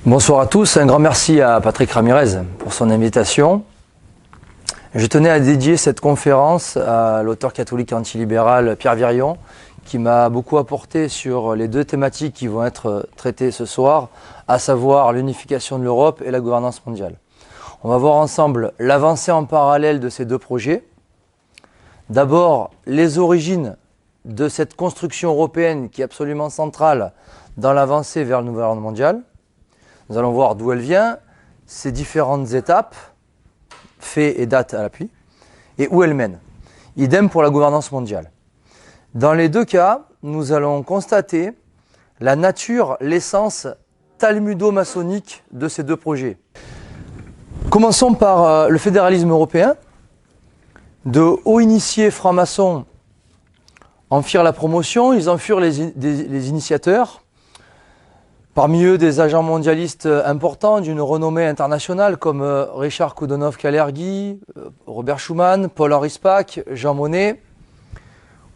Bonsoir à tous, un grand merci à Patrick Ramirez pour son invitation. Je tenais à dédier cette conférence à l'auteur catholique antilibéral Pierre Virion, qui m'a beaucoup apporté sur les deux thématiques qui vont être traitées ce soir, à savoir l'unification de l'Europe et la gouvernance mondiale. On va voir ensemble l'avancée en parallèle de ces deux projets. D'abord, les origines de cette construction européenne qui est absolument centrale dans l'avancée vers le nouvel ordre mondial. Nous allons voir d'où elle vient, ses différentes étapes, faits et dates à l'appui, et où elle mène. Idem pour la gouvernance mondiale. Dans les deux cas, nous allons constater la nature, l'essence talmudo-maçonnique de ces deux projets. Commençons par le fédéralisme européen. De hauts initiés francs-maçons en firent la promotion, ils en furent les initiateurs. Parmi eux, des agents mondialistes importants d'une renommée internationale comme Richard Koudonov-Kalergi, Robert Schuman, Paul-Henri Spaak, Jean Monnet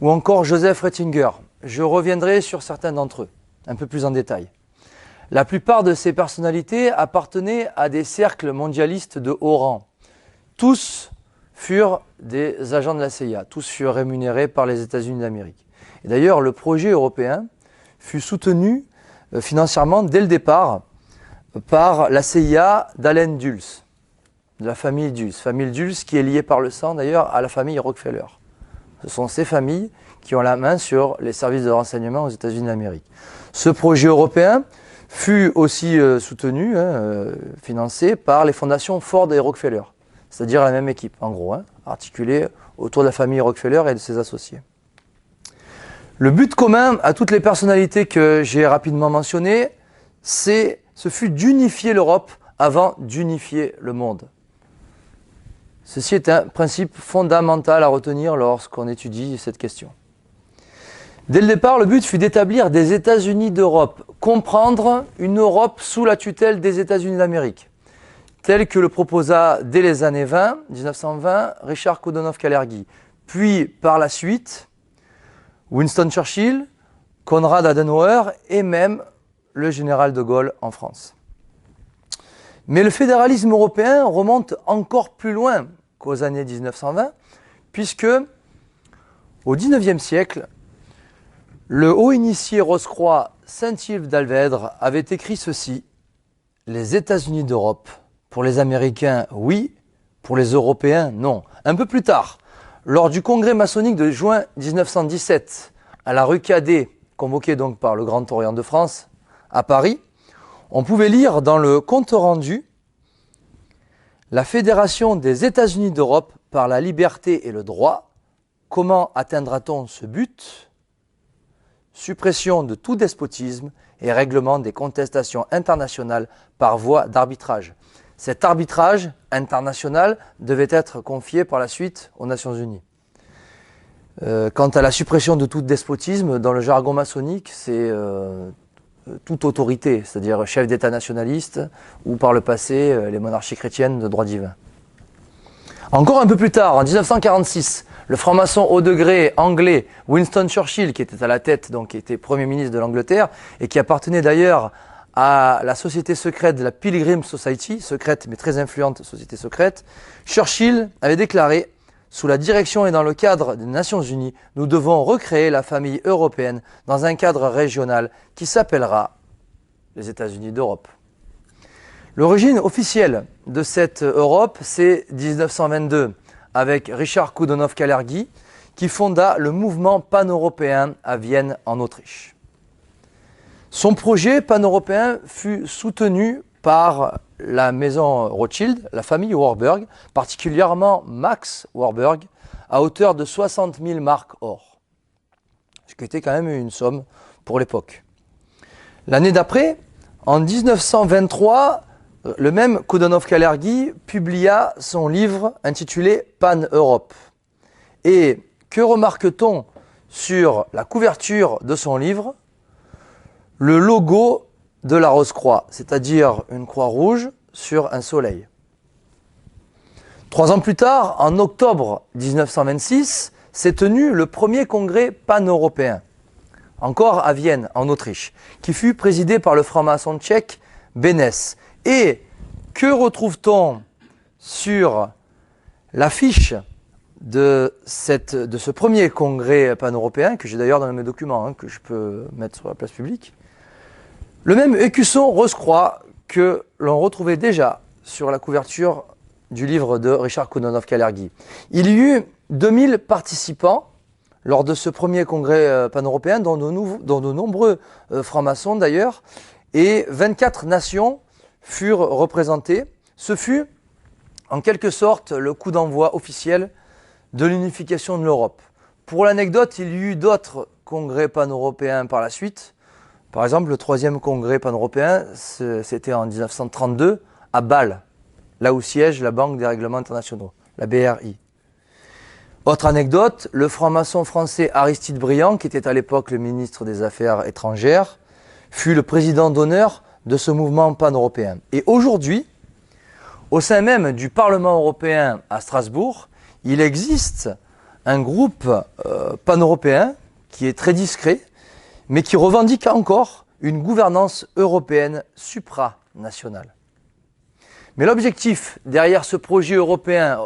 ou encore Joseph Ratzinger. Je reviendrai sur certains d'entre eux, un peu plus en détail. La plupart de ces personnalités appartenaient à des cercles mondialistes de haut rang. Tous furent des agents de la CIA, tous furent rémunérés par les États-Unis d'Amérique. Et d'ailleurs, le projet européen fut soutenu financièrement dès le départ par la CIA d'Allen Dulles, de la famille Dulles qui est liée par le sang d'ailleurs à la famille Rockefeller. Ce sont ces familles qui ont la main sur les services de renseignement aux États-Unis d'Amérique. Ce projet européen fut aussi soutenu, financé par les fondations Ford et Rockefeller, c'est-à-dire la même équipe en gros, articulée autour de la famille Rockefeller et de ses associés. Le but commun à toutes les personnalités que j'ai rapidement mentionnées, ce fut d'unifier l'Europe avant d'unifier le monde. Ceci est un principe fondamental à retenir lorsqu'on étudie cette question. Dès le départ, le but fut d'établir des États-Unis d'Europe, comprendre une Europe sous la tutelle des États-Unis d'Amérique, tel que le proposa dès les années 1920, Richard Koudonov-Kalergi, puis par la suite, Winston Churchill, Konrad Adenauer et même le général de Gaulle en France. Mais le fédéralisme européen remonte encore plus loin qu'aux années 1920, puisque au XIXe siècle, le haut initié Rose-Croix Saint-Yves d'Alvèdre avait écrit ceci: « Les États-Unis d'Europe, pour les Américains, oui, pour les Européens, non. » Un peu plus tard, lors du congrès maçonnique de juin 1917, à la rue Cadet, convoqué donc par le Grand Orient de France, à Paris, on pouvait lire dans le compte rendu « La Fédération des États-Unis d'Europe par la liberté et le droit, comment atteindra-t-on ce but? Suppression de tout despotisme et règlement des contestations internationales par voie d'arbitrage. » Cet arbitrage international devait être confié par la suite aux Nations Unies. Quant à la suppression de tout despotisme, dans le jargon maçonnique, c'est toute autorité, c'est-à-dire chef d'État nationaliste ou par le passé les monarchies chrétiennes de droit divin. Encore un peu plus tard, en 1946, le franc-maçon haut degré anglais Winston Churchill, qui était à la tête, donc qui était Premier ministre de l'Angleterre et qui appartenait d'ailleurs à la société secrète de la Pilgrim Society, secrète mais très influente société secrète, Churchill avait déclaré « Sous la direction et dans le cadre des Nations Unies, nous devons recréer la famille européenne dans un cadre régional qui s'appellera les États-Unis d'Europe. » L'origine officielle de cette Europe, c'est 1922, avec Richard Koudonov-Kalergi, qui fonda le mouvement pan-européen à Vienne, en Autriche. Son projet pan-européen fut soutenu par la maison Rothschild, la famille Warburg, particulièrement Max Warburg, à hauteur de 60 000 marks or, ce qui était quand même une somme pour l'époque. L'année d'après, en 1923, le même Koudonov-Kalergi publia son livre intitulé Pan-Europe. Et que remarque-t-on sur la couverture de son livre? Le logo de la Rose-Croix, c'est-à-dire une croix rouge sur un soleil. 3 ans plus tard, en octobre 1926, s'est tenu le premier congrès pan-européen, encore à Vienne, en Autriche, qui fut présidé par le franc-maçon tchèque Bénès. Et que retrouve-t-on sur l'affiche de ce premier congrès pan-européen, que j'ai d'ailleurs dans mes documents, que je peux mettre sur la place publique? Le même écusson rose-croix que l'on retrouvait déjà sur la couverture du livre de Richard Koudonov-Kalergi. Il y eut 2000 participants lors de ce premier congrès pan-européen, dont de nombreux francs-maçons d'ailleurs, et 24 nations furent représentées. Ce fut en quelque sorte le coup d'envoi officiel de l'unification de l'Europe. Pour l'anecdote, il y eut d'autres congrès pan-européens par la suite. Par exemple, le troisième congrès pan-européen, c'était en 1932 à Bâle, là où siège la Banque des règlements internationaux, la BRI. Autre anecdote, le franc-maçon français Aristide Briand, qui était à l'époque le ministre des Affaires étrangères, fut le président d'honneur de ce mouvement pan-européen. Et aujourd'hui, au sein même du Parlement européen à Strasbourg, il existe un groupe pan-européen qui est très discret, mais qui revendique encore une gouvernance européenne supranationale. Mais l'objectif derrière ce projet européen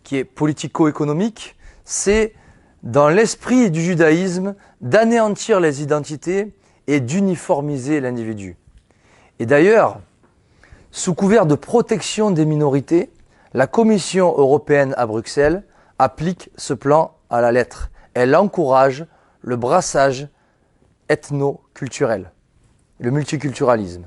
qui est politico-économique, c'est, dans l'esprit du judaïsme, d'anéantir les identités et d'uniformiser l'individu. Et d'ailleurs, sous couvert de protection des minorités, la Commission européenne à Bruxelles applique ce plan à la lettre. Elle encourage le brassage ethno-culturel, le multiculturalisme.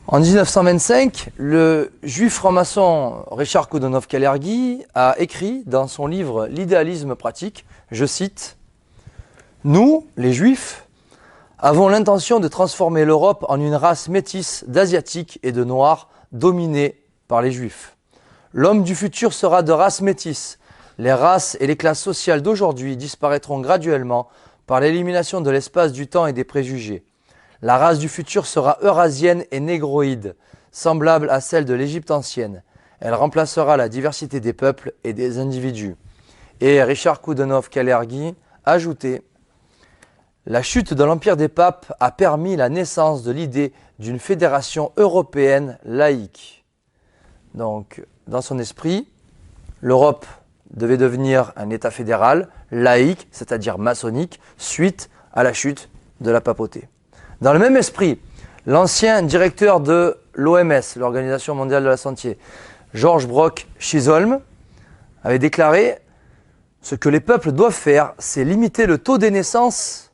En 1925, le juif franc-maçon Richard Koudonov-Kalergi a écrit dans son livre « L'idéalisme pratique », je cite, « Nous, les juifs, avons l'intention de transformer l'Europe en une race métisse d'asiatiques et de noirs dominée par les juifs. L'homme du futur sera de race métisse. Les races et les classes sociales d'aujourd'hui disparaîtront graduellement par l'élimination de l'espace, du temps et des préjugés. La race du futur sera eurasienne et négroïde, semblable à celle de l'Égypte ancienne. Elle remplacera la diversité des peuples et des individus. » Et Richard Koudonov-Kalergi ajoutait « La chute de l'Empire des papes a permis la naissance de l'idée d'une fédération européenne laïque. » Donc, dans son esprit, l'Europe devait devenir un État fédéral, laïque, c'est-à-dire maçonnique, suite à la chute de la papauté. Dans le même esprit, l'ancien directeur de l'OMS, l'Organisation mondiale de la santé, George Brock Chisholm, avait déclaré « Ce que les peuples doivent faire, c'est limiter le taux des naissances,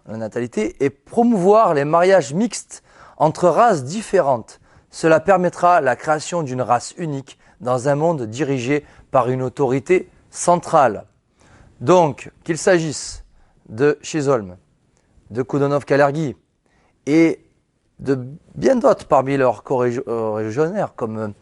la natalité, et promouvoir les mariages mixtes entre races différentes. Cela permettra la création d'une race unique dans un monde dirigé par une autorité centrale. » Donc, qu'il s'agisse de Chisholm, de Koudonov-Kalergi et de bien d'autres parmi leurs co-régionnaires comme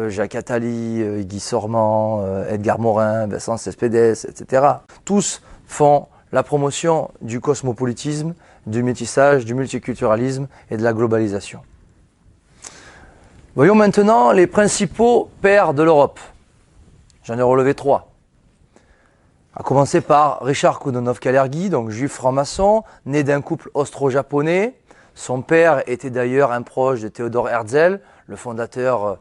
Jacques Attali, Guy Sormand, Edgar Morin, Vincent Cespedes, etc. Tous font la promotion du cosmopolitisme, du métissage, du multiculturalisme et de la globalisation. Voyons maintenant les principaux pères de l'Europe. J'en ai relevé 3. À commencer par Richard Koudonov-Kalergi, donc juif franc-maçon, né d'un couple austro-japonais. Son père était d'ailleurs un proche de Theodor Herzl, le fondateur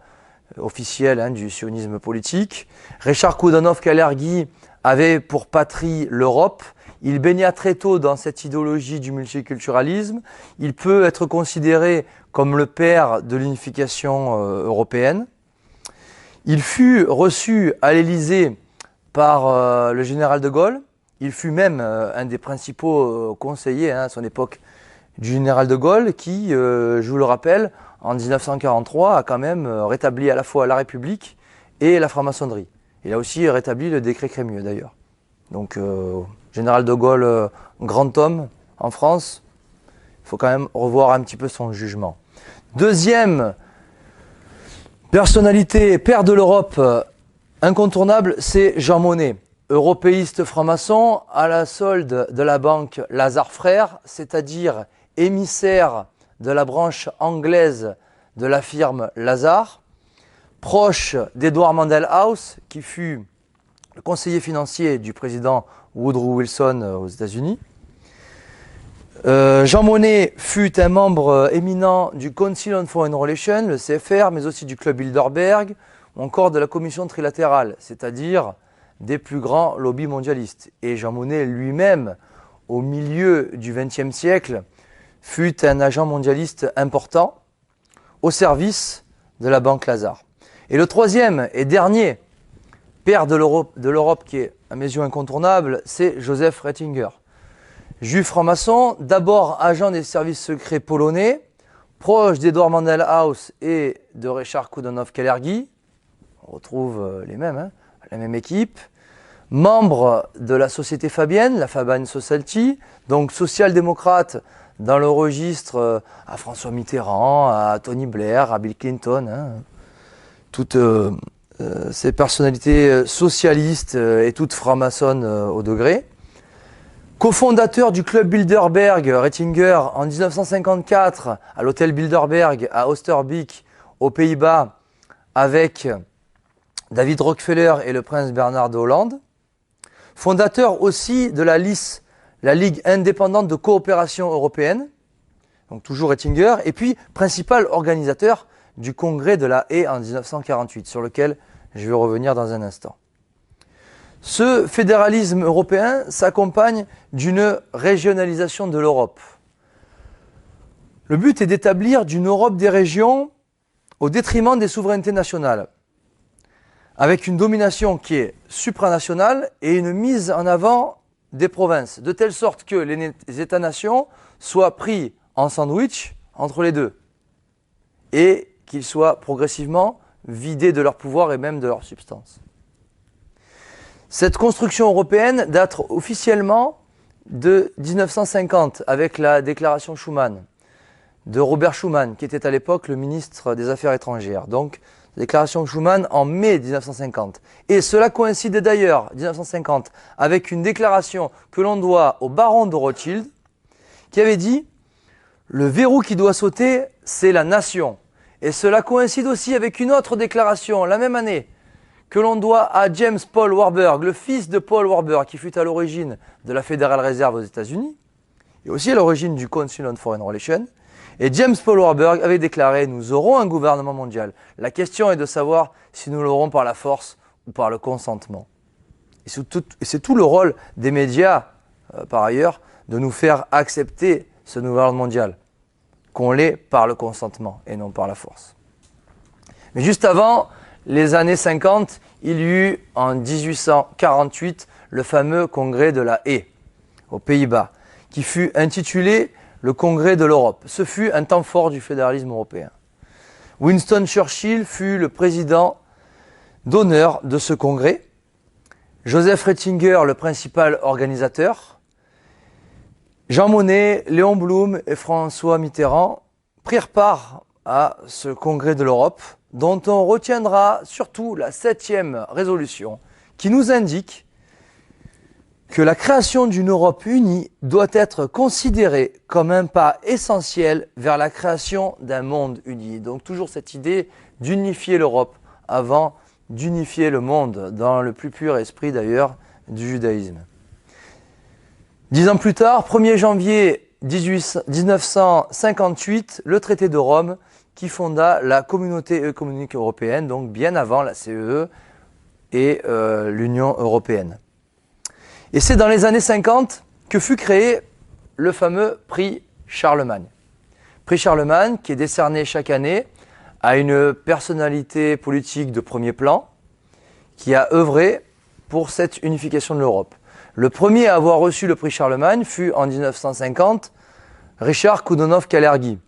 officiel du sionisme politique. Richard Koudonov-Kalergi avait pour patrie l'Europe. Il baigna très tôt dans cette idéologie du multiculturalisme. Il peut être considéré comme le père de l'unification européenne. Il fut reçu à l'Élysée par le général de Gaulle. Il fut même un des principaux conseillers à son époque du général de Gaulle qui, je vous le rappelle, en 1943 a quand même rétabli à la fois la République et la franc-maçonnerie. Il a aussi rétabli le décret Crémieux d'ailleurs. Donc, général de Gaulle, grand homme en France, il faut quand même revoir un petit peu son jugement. Deuxième personnalité, père de l'Europe incontournable, c'est Jean Monnet, européiste franc-maçon à la solde de la banque Lazare Frères, c'est-à-dire émissaire de la branche anglaise de la firme Lazare, proche d'Edward Mandell House, qui fut le conseiller financier du président Woodrow Wilson aux États-Unis. Jean Monnet fut un membre éminent du Council on Foreign Relations, le CFR, mais aussi du Club Bilderberg, ou encore de la Commission trilatérale, c'est-à-dire des plus grands lobbies mondialistes. Et Jean Monnet lui-même, au milieu du XXe siècle, fut un agent mondialiste important au service de la Banque Lazare. Et le troisième et dernier père de l'Europe qui est à mes yeux incontournable, c'est Joseph Ratzinger. Juif franc-maçon, d'abord agent des services secrets polonais, proche d'Edouard Mandelhaus et de Richard Koudonov-Kalergi, on retrouve les mêmes, hein, la même équipe, membre de la Société Fabienne, la Fabian Society, donc social-démocrate dans le registre à François Mitterrand, à Tony Blair, à Bill Clinton, hein, toutes ces personnalités socialistes et toutes franc-maçonnes au degré. Cofondateur du club Bilderberg, Ratzinger, en 1954, à l'hôtel Bilderberg à Oosterbeek, aux Pays-Bas, avec David Rockefeller et le prince Bernard de Hollande. Fondateur aussi de la LIS, la Ligue indépendante de coopération européenne, donc toujours Ratzinger, et puis principal organisateur du congrès de la Haye en 1948, sur lequel je vais revenir dans un instant. Ce fédéralisme européen s'accompagne d'une régionalisation de l'Europe. Le but est d'établir d'une Europe des régions au détriment des souverainetés nationales, avec une domination qui est supranationale et une mise en avant des provinces, de telle sorte que les États-nations soient pris en sandwich entre les deux et qu'ils soient progressivement vidés de leur pouvoir et même de leur substance. Cette construction européenne date officiellement de 1950 avec la déclaration Schuman de Robert Schuman, qui était à l'époque le ministre des Affaires étrangères. Donc, déclaration Schuman en mai 1950. Et cela coïncide d'ailleurs, 1950, avec une déclaration que l'on doit au baron de Rothschild, qui avait dit « Le verrou qui doit sauter, c'est la nation ». Et cela coïncide aussi avec une autre déclaration, la même année, que l'on doit à James Paul Warburg, le fils de Paul Warburg, qui fut à l'origine de la Federal Reserve aux États-Unis, et aussi à l'origine du Council on Foreign Relations. Et James Paul Warburg avait déclaré « Nous aurons un gouvernement mondial. La question est de savoir si nous l'aurons par la force ou par le consentement. » Et c'est tout le rôle des médias, par ailleurs, de nous faire accepter ce nouvel ordre mondial, qu'on l'ait par le consentement et non par la force. Mais juste avant les années 50, il y eut en 1848 le fameux congrès de la Haye, aux Pays-Bas, qui fut intitulé le Congrès de l'Europe. Ce fut un temps fort du fédéralisme européen. Winston Churchill fut le président d'honneur de ce congrès. Joseph Ratzinger, le principal organisateur. Jean Monnet, Léon Blum et François Mitterrand prirent part à ce Congrès de l'Europe, dont on retiendra surtout la 7e résolution, qui nous indique que la création d'une Europe unie doit être considérée comme un pas essentiel vers la création d'un monde uni. Donc toujours cette idée d'unifier l'Europe avant d'unifier le monde, dans le plus pur esprit d'ailleurs du judaïsme. 10 ans plus tard, 1er janvier 1958, le traité de Rome qui fonda la Communauté économique européenne, donc bien avant la CEE et l'Union européenne. Et c'est dans les années 50 que fut créé le fameux prix Charlemagne. Prix Charlemagne qui est décerné chaque année à une personnalité politique de premier plan qui a œuvré pour cette unification de l'Europe. Le premier à avoir reçu le prix Charlemagne fut en 1950 Richard Koudonov-Kalergi.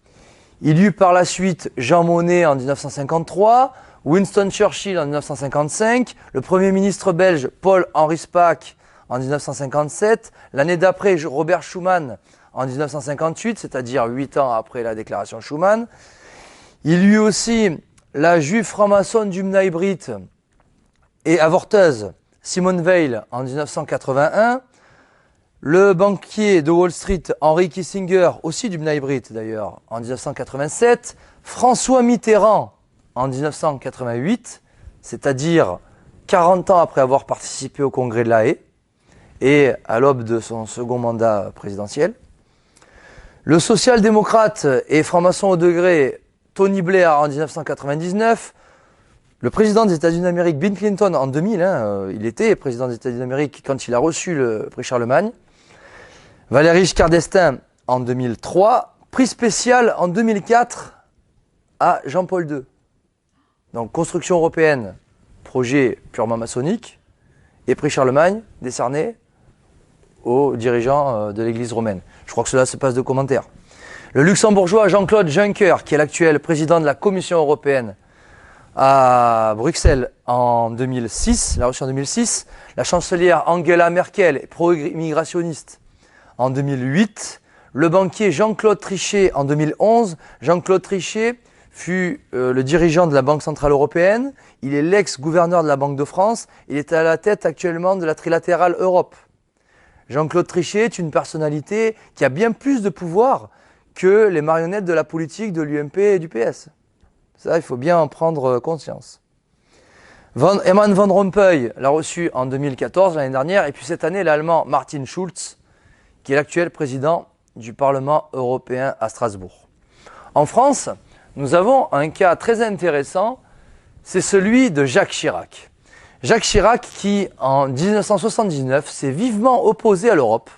Il y eut par la suite Jean Monnet en 1953, Winston Churchill en 1955, le Premier ministre belge Paul-Henri Spaak en 1957, l'année d'après Robert Schuman en 1958, c'est-à-dire 8 ans après la déclaration Schuman. Il y eut aussi la juive franc-maçonne du Bnei Brit et avorteuse Simone Weil en 1981, le banquier de Wall Street Henry Kissinger, aussi du Bnei Brit d'ailleurs, en 1987, François Mitterrand en 1988, c'est-à-dire 40 ans après avoir participé au congrès de la Haye et à l'aube de son second mandat présidentiel. Le social-démocrate et franc-maçon au degré Tony Blair en 1999, le président des États-Unis d'Amérique, Bill Clinton, en 2000, il était président des États-Unis d'Amérique quand il a reçu le prix Charlemagne, Valéry Giscard d'Estaing en 2003, prix spécial en 2004 à Jean-Paul II. Donc construction européenne, projet purement maçonnique, et prix Charlemagne décerné aux dirigeants de l'Église romaine. Je crois que cela se passe de commentaires. Le luxembourgeois Jean-Claude Juncker, qui est l'actuel président de la Commission européenne à Bruxelles en 2006, l'a reçu en 2006. La chancelière Angela Merkel, pro-immigrationniste, en 2008. Le banquier Jean-Claude Trichet en 2011. Jean-Claude Trichet fut le dirigeant de la Banque Centrale Européenne. Il est l'ex-gouverneur de la Banque de France. Il est à la tête actuellement de la Trilatérale Europe. Jean-Claude Trichet est une personnalité qui a bien plus de pouvoir que les marionnettes de la politique de l'UMP et du PS. Ça, il faut bien en prendre conscience. Herman Van Rompuy l'a reçu en 2014, l'année dernière, et puis cette année, l'Allemand Martin Schulz, qui est l'actuel président du Parlement européen à Strasbourg. En France, nous avons un cas très intéressant, c'est celui de Jacques Chirac. Jacques Chirac qui, en 1979, s'est vivement opposé à l'Europe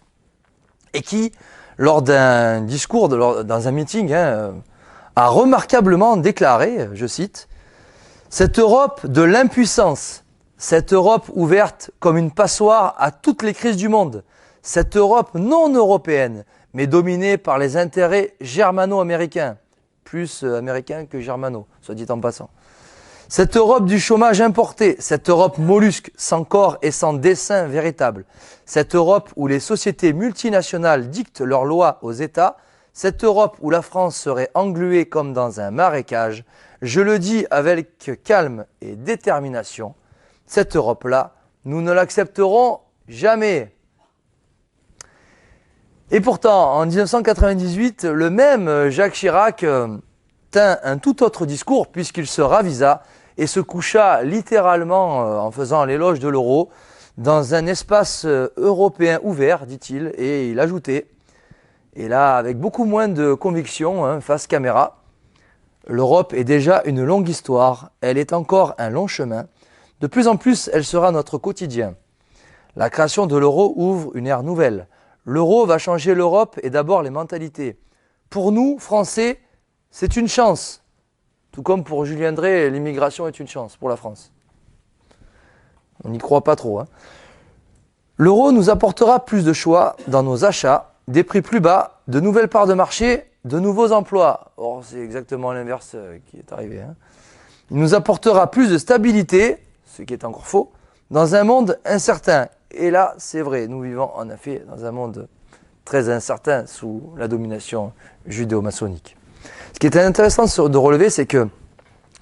et qui, lors d'un discours, dans un meeting, a remarquablement déclaré, je cite, « Cette Europe de l'impuissance, cette Europe ouverte comme une passoire à toutes les crises du monde, cette Europe non européenne, mais dominée par les intérêts germano-américains, plus américains que germano, soit dit en passant. Cette Europe du chômage importé, cette Europe mollusque, sans corps et sans dessein véritable, cette Europe où les sociétés multinationales dictent leurs lois aux États, cette Europe où la France serait engluée comme dans un marécage, je le dis avec calme et détermination, cette Europe-là, nous ne l'accepterons jamais. » Et pourtant, en 1998, le même Jacques Chirac tint un tout autre discours puisqu'il se ravisa et se coucha littéralement en faisant l'éloge de l'euro dans un espace européen ouvert, dit-il, et il ajoutait, et là avec beaucoup moins de conviction, face caméra, l'Europe est déjà une longue histoire, elle est encore un long chemin, de plus en plus elle sera notre quotidien. La création de l'euro ouvre une ère nouvelle. L'euro va changer l'Europe et d'abord les mentalités. Pour nous, Français, c'est une chance. Tout comme pour Julien Drey, l'immigration est une chance pour la France. On n'y croit pas trop. L'euro nous apportera plus de choix dans nos achats, des prix plus bas, de nouvelles parts de marché, de nouveaux emplois. Or, c'est exactement l'inverse qui est arrivé. Il nous apportera plus de stabilité, ce qui est encore faux, dans un monde incertain. Et là, c'est vrai, nous vivons en effet dans un monde très incertain sous la domination judéo-maçonnique. Ce qui est intéressant de relever, c'est que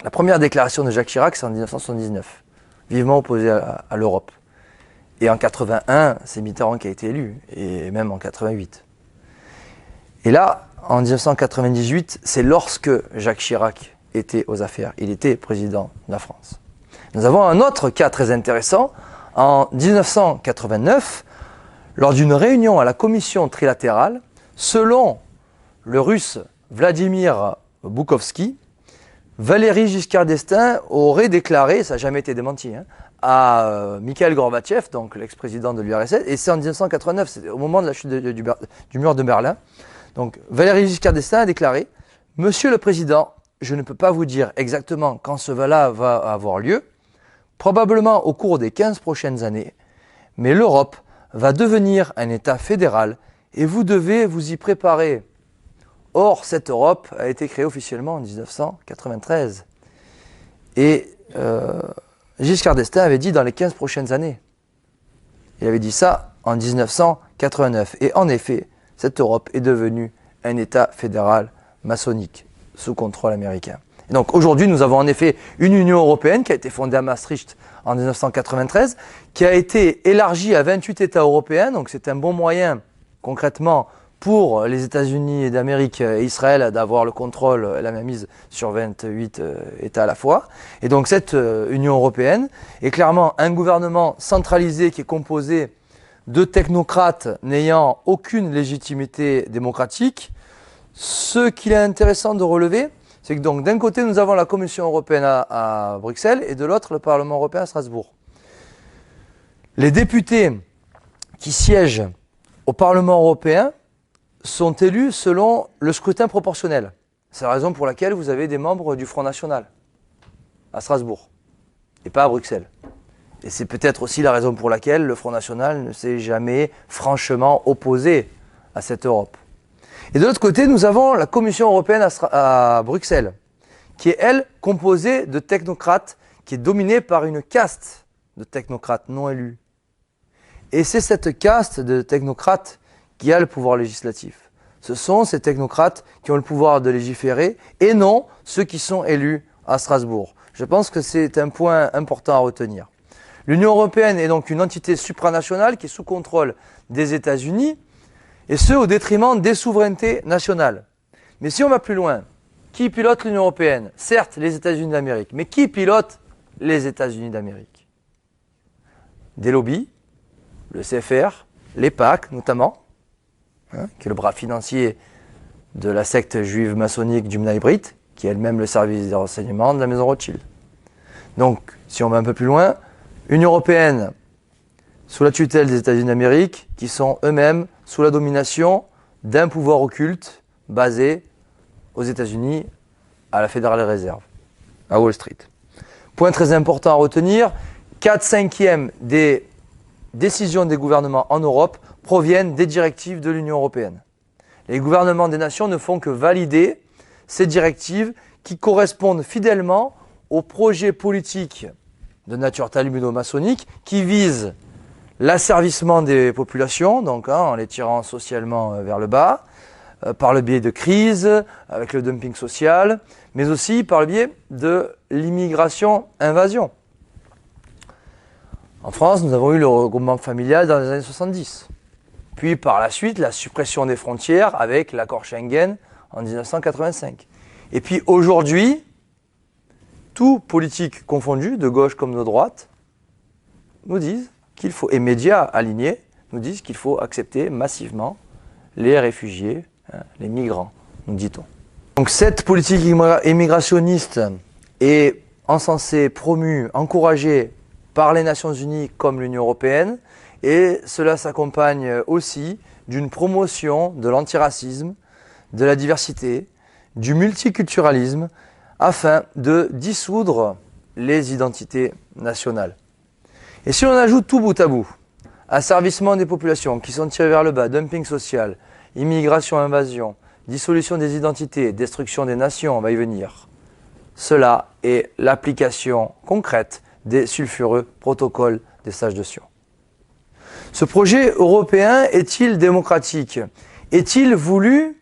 la première déclaration de Jacques Chirac, c'est en 1979, vivement opposé à l'Europe. Et en 81, c'est Mitterrand qui a été élu, et même en 88. Et là, en 1998, c'est lorsque Jacques Chirac était aux affaires, il était président de la France. Nous avons un autre cas très intéressant. En 1989, lors d'une réunion à la commission trilatérale, selon le russe Vladimir Boukhovski, Valéry Giscard d'Estaing aurait déclaré, ça n'a jamais été démenti, à Mikhail Gorbatchev, donc l'ex-président de l'URSS, et c'est en 1989, c'est au moment de la chute du mur de Berlin. Donc Valéry Giscard d'Estaing a déclaré « Monsieur le Président, je ne peux pas vous dire exactement quand cela va avoir lieu, probablement au cours des 15 prochaines années, mais l'Europe va devenir un État fédéral et vous devez vous y préparer. » Or, cette Europe a été créée officiellement en 1993. Et Giscard d'Estaing avait dit dans les 15 prochaines années. Il avait dit ça en 1989. Et en effet, cette Europe est devenue un État fédéral maçonnique sous contrôle américain. Et donc aujourd'hui, nous avons en effet une Union européenne qui a été fondée à Maastricht en 1993, qui a été élargie à 28 États européens. Donc c'est un bon moyen, concrètement, pour les États-Unis d'Amérique et Israël d'avoir le contrôle et la mainmise sur 28 États à la fois. Et donc cette Union européenne est clairement un gouvernement centralisé qui est composé de technocrates n'ayant aucune légitimité démocratique, Ce qu'il est intéressant de relever, c'est que donc d'un côté, nous avons la Commission européenne à Bruxelles et de l'autre, le Parlement européen à Strasbourg. Les députés qui siègent au Parlement européen sont élus selon le scrutin proportionnel. C'est la raison pour laquelle vous avez des membres du Front National à Strasbourg et pas à Bruxelles. Et c'est peut-être aussi la raison pour laquelle le Front National ne s'est jamais franchement opposé à cette Europe. Et de l'autre côté, nous avons la Commission européenne à Bruxelles, qui est, elle, composée de technocrates, qui est dominée par une caste de technocrates non élus. Et c'est cette caste de technocrates qui a le pouvoir législatif. Ce sont ces technocrates qui ont le pouvoir de légiférer et non ceux qui sont élus à Strasbourg. Je pense que c'est un point important à retenir. L'Union européenne est donc une entité supranationale qui est sous contrôle des États-Unis, et ce au détriment des souverainetés nationales. Mais si on va plus loin, qui pilote l'Union européenne? Certes, les États-Unis d'Amérique, mais qui pilote les États-Unis d'Amérique? Des lobbies, le CFR, les PAC notamment, qui est le bras financier de la secte juive maçonnique du Bnai Brit, qui est elle-même le service des renseignements de la maison Rothschild. Donc, si on va un peu plus loin, Union européenne sous la tutelle des États-Unis d'Amérique, qui sont eux-mêmes sous la domination d'un pouvoir occulte basé aux États-Unis à la Federal Reserve, à Wall Street. Point très important à retenir, 4/5 des décisions des gouvernements en Europe proviennent des directives de l'Union européenne. Les gouvernements des nations ne font que valider ces directives qui correspondent fidèlement aux projets politiques de nature talmudo-maçonnique qui visent l'asservissement des populations, donc en les tirant socialement vers le bas, par le biais de crises, avec le dumping social, mais aussi par le biais de l'immigration-invasion. En France, nous avons eu le regroupement familial dans les années 70. Puis par la suite, la suppression des frontières avec l'accord Schengen en 1985. Et puis aujourd'hui, tout politique confondu, de gauche comme de droite, nous disent qu'il faut, et médias alignés, nous disent qu'il faut accepter massivement les réfugiés, les migrants, nous dit-on. Donc cette politique immigrationniste est encensée, promue, encouragée par les Nations Unies comme l'Union européenne, et cela s'accompagne aussi d'une promotion de l'antiracisme, de la diversité, du multiculturalisme, afin de dissoudre les identités nationales. Et si on ajoute tout bout à bout, asservissement des populations qui sont tirées vers le bas, dumping social, immigration, invasion, dissolution des identités, destruction des nations, on va y venir, cela est l'application concrète des sulfureux protocoles des sages de Sion. Ce projet européen est-il démocratique? Est-il voulu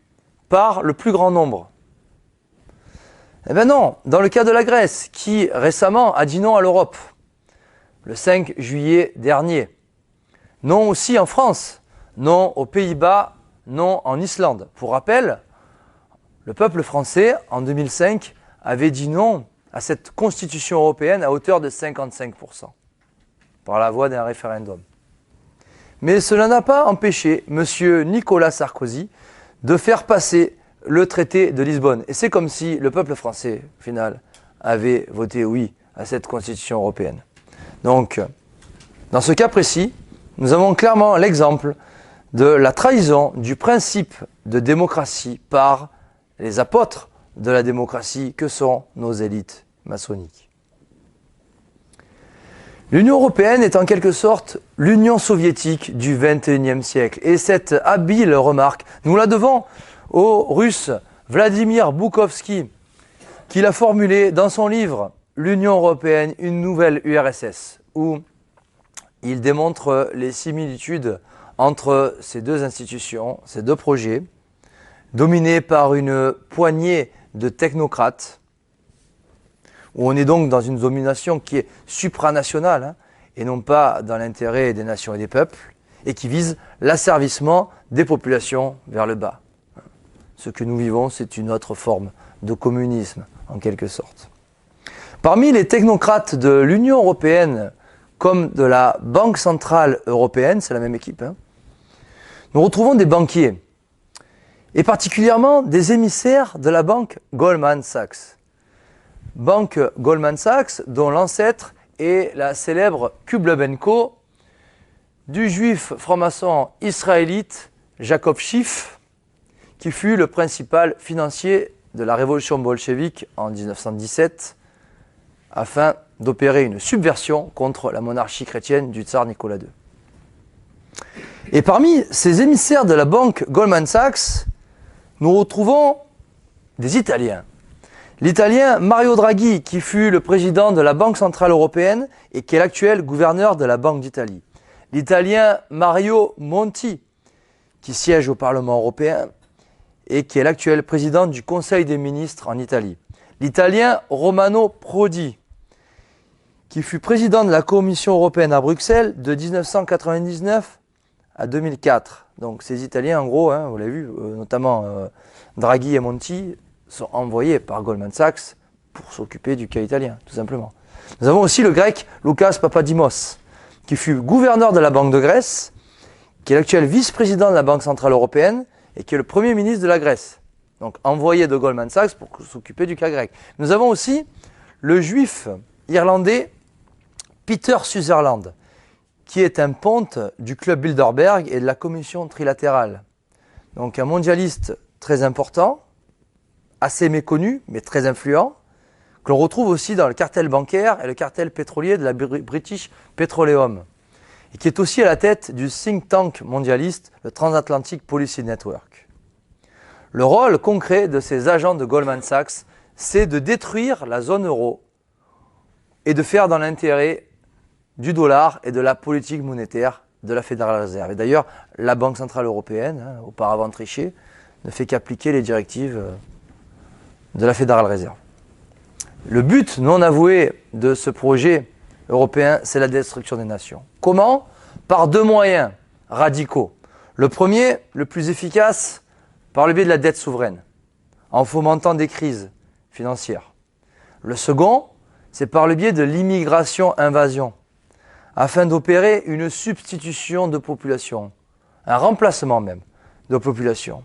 par le plus grand nombre? Eh bien non, dans le cas de la Grèce, qui récemment a dit non à l'Europe, le 5 juillet dernier. Non aussi en France, non aux Pays-Bas, non en Islande. Pour rappel, le peuple français, en 2005, avait dit non à cette constitution européenne à hauteur de 55%, par la voie d'un référendum. Mais cela n'a pas empêché M. Nicolas Sarkozy de faire passer le traité de Lisbonne. Et c'est comme si le peuple français, au final, avait voté oui à cette constitution européenne. Donc, dans ce cas précis, nous avons clairement l'exemple de la trahison du principe de démocratie par les apôtres de la démocratie que sont nos élites maçonniques. L'Union européenne est en quelque sorte l'Union soviétique du XXIe siècle. Et cette habile remarque, nous la devons au Russe Vladimir Boukhovski, qui l'a formulée dans son livre « L'Union européenne, une nouvelle URSS », où il démontre les similitudes entre ces deux institutions, ces deux projets, dominés par une poignée de technocrates, où on est donc dans une domination qui est supranationale, et non pas dans l'intérêt des nations et des peuples, et qui vise l'asservissement des populations vers le bas. Ce que nous vivons, c'est une autre forme de communisme, en quelque sorte. Parmi les technocrates de l'Union européenne, comme de la Banque centrale européenne, c'est la même équipe, nous retrouvons des banquiers. et particulièrement des émissaires de la banque Goldman Sachs. Banque Goldman Sachs, dont l'ancêtre est la célèbre Kubler & Co. du juif franc-maçon israélite Jacob Schiff, qui fut le principal financier de la révolution bolchevique en 1917, afin d'opérer une subversion contre la monarchie chrétienne du tsar Nicolas II. Et parmi ces émissaires de la banque Goldman Sachs, nous retrouvons des Italiens. L'Italien Mario Draghi, qui fut le président de la Banque Centrale Européenne et qui est l'actuel gouverneur de la Banque d'Italie. L'Italien Mario Monti, qui siège au Parlement européen et qui est l'actuel président du Conseil des ministres en Italie. L'Italien Romano Prodi, qui fut président de la Commission européenne à Bruxelles de 1999 à 2004. Donc ces Italiens, en gros, vous l'avez vu, notamment Draghi et Monti, sont envoyés par Goldman Sachs pour s'occuper du cas italien, tout simplement. Nous avons aussi le grec Loukas Papadimos, qui fut gouverneur de la Banque de Grèce, qui est l'actuel vice-président de la Banque Centrale Européenne et qui est le Premier ministre de la Grèce. Donc envoyé de Goldman Sachs pour s'occuper du cas grec. Nous avons aussi le juif irlandais Peter Sutherland, qui est un ponte du club Bilderberg et de la commission trilatérale. Donc un mondialiste très important, assez méconnu, mais très influent, que l'on retrouve aussi dans le cartel bancaire et le cartel pétrolier de la British Petroleum, et qui est aussi à la tête du think tank mondialiste, le Transatlantic Policy Network. Le rôle concret de ces agents de Goldman Sachs, c'est de détruire la zone euro et de faire dans l'intérêt du dollar et de la politique monétaire de la Fédérale Réserve. Et d'ailleurs, la Banque Centrale Européenne, auparavant Trichet, ne fait qu'appliquer les directives de la Fédérale Réserve. Le but non avoué de ce projet européen, c'est la destruction des nations. Comment ? Par deux moyens radicaux. Le premier, le plus efficace, par le biais de la dette souveraine, en fomentant des crises financières. Le second, c'est par le biais de l'immigration-invasion, afin d'opérer une substitution de population, un remplacement même de population.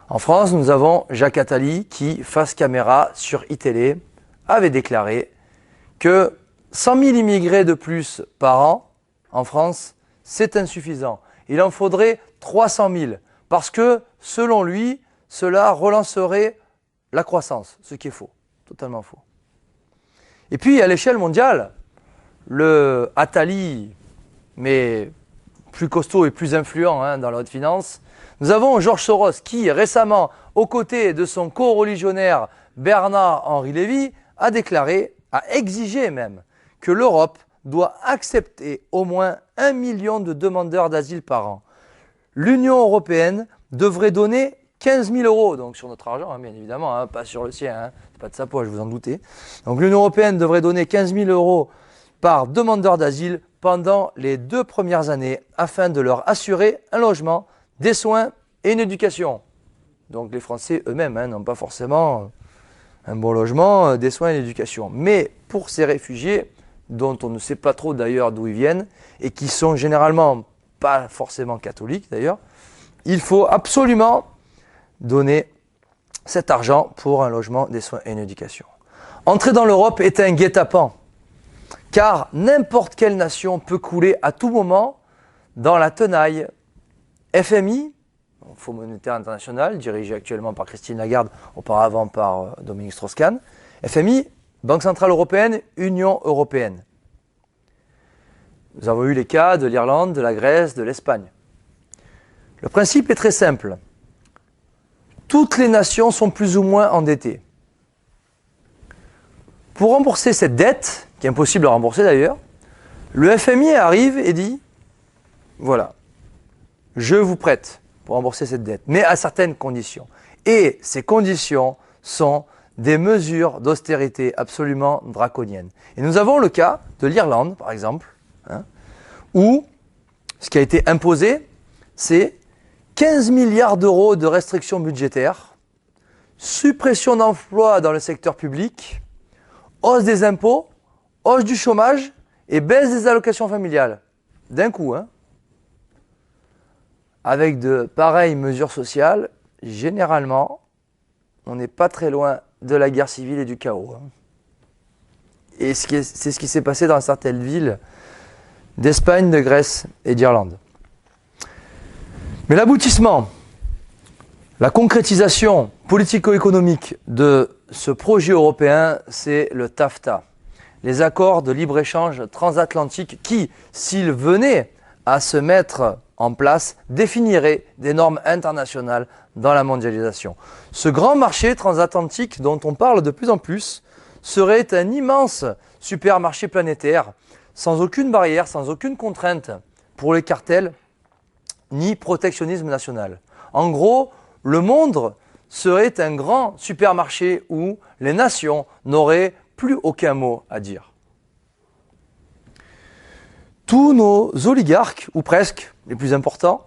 En France, nous avons Jacques Attali qui, face caméra sur iTélé, avait déclaré que 100 000 immigrés de plus par an en France, c'est insuffisant. Il en faudrait 300 000 parce que, selon lui, cela relancerait la croissance, ce qui est faux, totalement faux. Et puis, à l'échelle mondiale, le Attali, mais plus costaud et plus influent dans la haute finance, nous avons George Soros qui, récemment, aux côtés de son co-religionnaire Bernard-Henri Lévy, a déclaré, a exigé même, que l'Europe doit accepter au moins 1 million de demandeurs d'asile par an. L'Union européenne devrait donner 15 000 euros, donc sur notre argent, bien évidemment, pas sur le sien, c'est pas de sa poche, vous en doutez. Donc l'Union européenne devrait donner 15 000 euros par demandeur d'asile pendant les 2 premières années afin de leur assurer un logement, des soins et une éducation. Donc les Français eux-mêmes n'ont pas forcément un bon logement, des soins et une éducation. Mais pour ces réfugiés, dont on ne sait pas trop d'ailleurs d'où ils viennent, et qui sont généralement pas forcément catholiques d'ailleurs, il faut absolument donner cet argent pour un logement, des soins et une éducation. Entrer dans l'Europe est un guet-apens, car n'importe quelle nation peut couler à tout moment dans la tenaille. FMI, Fonds monétaire international, dirigé actuellement par Christine Lagarde, auparavant par Dominique Strauss-Kahn. FMI, Banque Centrale Européenne, Union Européenne. Nous avons eu les cas de l'Irlande, de la Grèce, de l'Espagne. Le principe est très simple. Toutes les nations sont plus ou moins endettées. Pour rembourser cette dette, qui est impossible à rembourser d'ailleurs, le FMI arrive et dit, voilà, je vous prête pour rembourser cette dette, mais à certaines conditions. Et ces conditions sont des mesures d'austérité absolument draconiennes. Et nous avons le cas de l'Irlande, par exemple, où ce qui a été imposé, c'est 15 milliards d'euros de restrictions budgétaires, suppression d'emplois dans le secteur public, hausse des impôts, hausse du chômage et baisse des allocations familiales. D'un coup, Avec de pareilles mesures sociales, généralement, on n'est pas très loin de la guerre civile et du chaos. Et c'est ce qui s'est passé dans certaines villes d'Espagne, de Grèce et d'Irlande. Mais l'aboutissement, la concrétisation politico-économique de ce projet européen, c'est le TAFTA, les accords de libre-échange transatlantiques qui, s'ils venaient à se mettre en place, définiraient des normes internationales dans la mondialisation. Ce grand marché transatlantique dont on parle de plus en plus serait un immense supermarché planétaire, sans aucune barrière, sans aucune contrainte pour les cartels, ni protectionnisme national. En gros, le monde serait un grand supermarché où les nations n'auraient plus aucun mot à dire. Tous nos oligarques, ou presque, les plus importants,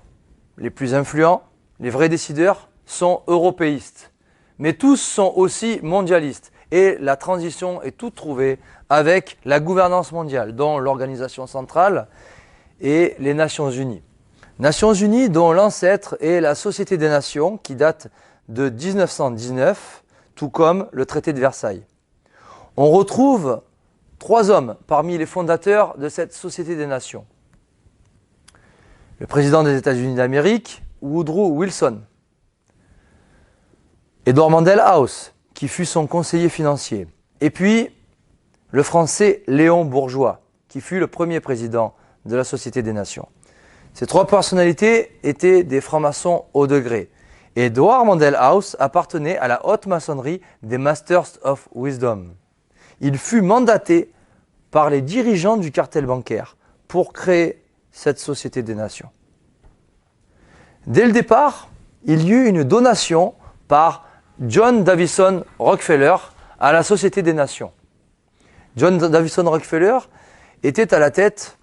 les plus influents, les vrais décideurs, sont européistes. Mais tous sont aussi mondialistes. Et la transition est toute trouvée avec la gouvernance mondiale, dont l'organisation centrale et les Nations Unies. Nations Unies dont l'ancêtre est la Société des Nations qui date de 1919, tout comme le traité de Versailles. On retrouve 3 hommes parmi les fondateurs de cette Société des Nations. Le président des États-Unis d'Amérique, Woodrow Wilson. Edward Mandell House, qui fut son conseiller financier. Et puis, le français Léon Bourgeois, qui fut le premier président de la Société des Nations. Ces 3 personnalités étaient des francs-maçons haut degré. Edward Mandell House appartenait à la haute maçonnerie des Masters of Wisdom. Il fut mandaté par les dirigeants du cartel bancaire pour créer cette Société des Nations. Dès le départ, il y eut une donation par John Davison Rockefeller à la Société des Nations. John Davison Rockefeller était à la tête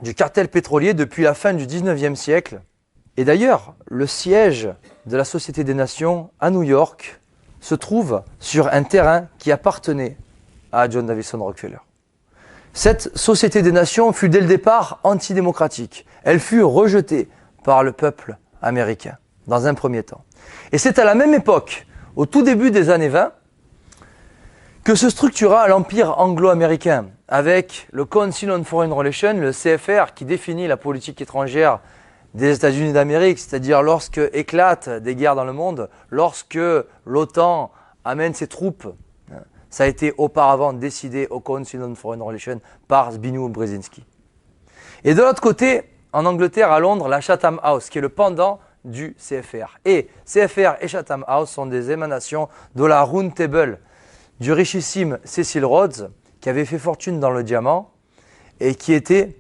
du cartel pétrolier depuis la fin du 19e siècle. Et d'ailleurs, le siège de la Société des Nations à New York se trouve sur un terrain qui appartenait à John Davison Rockefeller. Cette Société des Nations fut dès le départ antidémocratique. Elle fut rejetée par le peuple américain, dans un premier temps. Et c'est à la même époque, au tout début des années 20, que se structura l'empire anglo-américain, avec le Council on Foreign Relations, le CFR, qui définit la politique étrangère des États-Unis d'Amérique, c'est-à-dire lorsque éclatent des guerres dans le monde, lorsque l'OTAN amène ses troupes. Ça a été auparavant décidé au Council on Foreign Relations par Zbigniew Brzezinski. Et de l'autre côté, en Angleterre, à Londres, la Chatham House, qui est le pendant du CFR. Et CFR et Chatham House sont des émanations de la Round Table du richissime Cecil Rhodes, qui avait fait fortune dans le diamant et qui était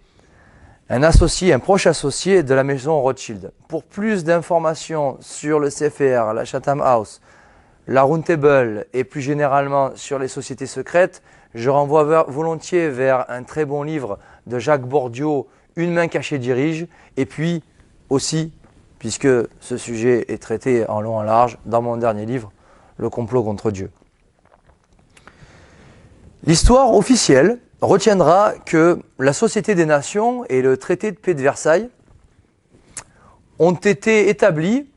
un associé, un proche associé de la maison Rothschild. Pour plus d'informations sur le CFR, la Chatham House, la Round Table et plus généralement sur les sociétés secrètes, je renvoie volontiers vers un très bon livre de Jacques Bordiot, Une main cachée dirige, et puis aussi, puisque ce sujet est traité en long et en large, dans mon dernier livre, Le complot contre Dieu. L'histoire officielle retiendra que la Société des Nations et le traité de paix de Versailles ont été établis